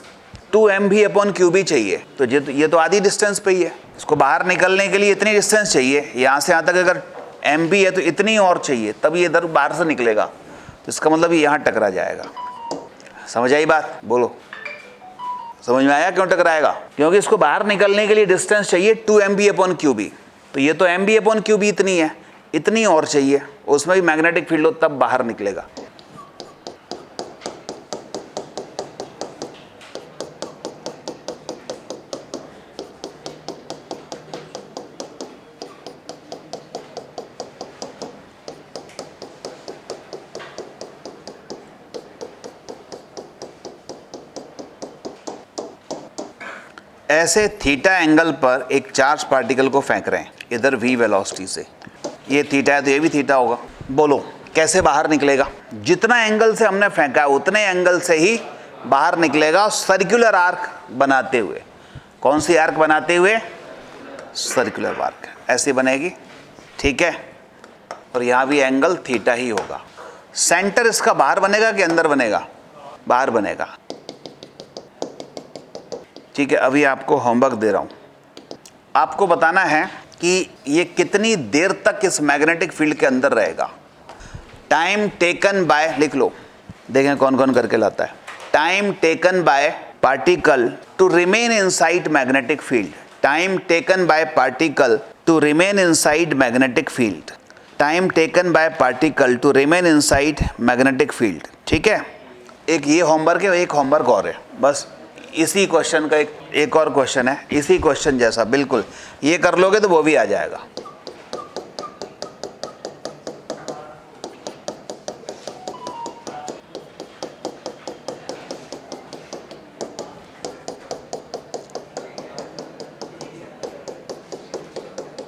2 एम भी अपॉन क्यू बी चाहिए। तो ये तो आधी डिस्टेंस पे ही है, इसको बाहर निकलने के लिए इतनी डिस्टेंस चाहिए। यहाँ से यहाँ तक अगर एम बी है तो इतनी और चाहिए, तब ये इधर बाहर से निकलेगा। तो इसका मतलब ये यहाँ टकरा जाएगा। समझ आई बात? बोलो, समझ में आया क्यों टकराएगा? क्योंकि इसको बाहर निकलने के लिए डिस्टेंस चाहिए 2 M B upon Q B. तो ये तो M B upon Q B इतनी है, इतनी और चाहिए, उसमें भी मैग्नेटिक फील्ड हो तब बाहर निकलेगा। ऐसे थीटा एंगल पर एक चार्ज पार्टिकल को फेंक रहे हैं इधर v वेलोसिटी से। ये थीटा है तो ये भी थीटा होगा। बोलो कैसे बाहर निकलेगा? जितना एंगल से हमने फेंका है उतने एंगल से ही बाहर निकलेगा, सर्कुलर आर्क बनाते हुए। कौन सी आर्क बनाते हुए? सर्कुलर आर्क, ऐसी बनेगी, ठीक है। और यहाँ भी एंगल थीटा ही होगा। सेंटर इसका बाहर बनेगा कि अंदर बनेगा? बाहर बनेगा, ठीक है। अभी आपको होमवर्क दे रहा हूँ, आपको बताना है कि ये कितनी देर तक इस मैग्नेटिक फील्ड के अंदर रहेगा। टाइम टेकन बाय, लिख लो, देखें कौन कौन करके लाता है। Time taken by particle to remain inside magnetic field. Time taken by particle to remain inside magnetic field. Time taken by particle to remain inside magnetic field, ठीक है। एक ये होमवर्क है, एक होमवर्क और है, बस इसी क्वेश्चन का एक और क्वेश्चन है, इसी क्वेश्चन जैसा बिल्कुल। ये कर लोगे तो वो भी आ जाएगा।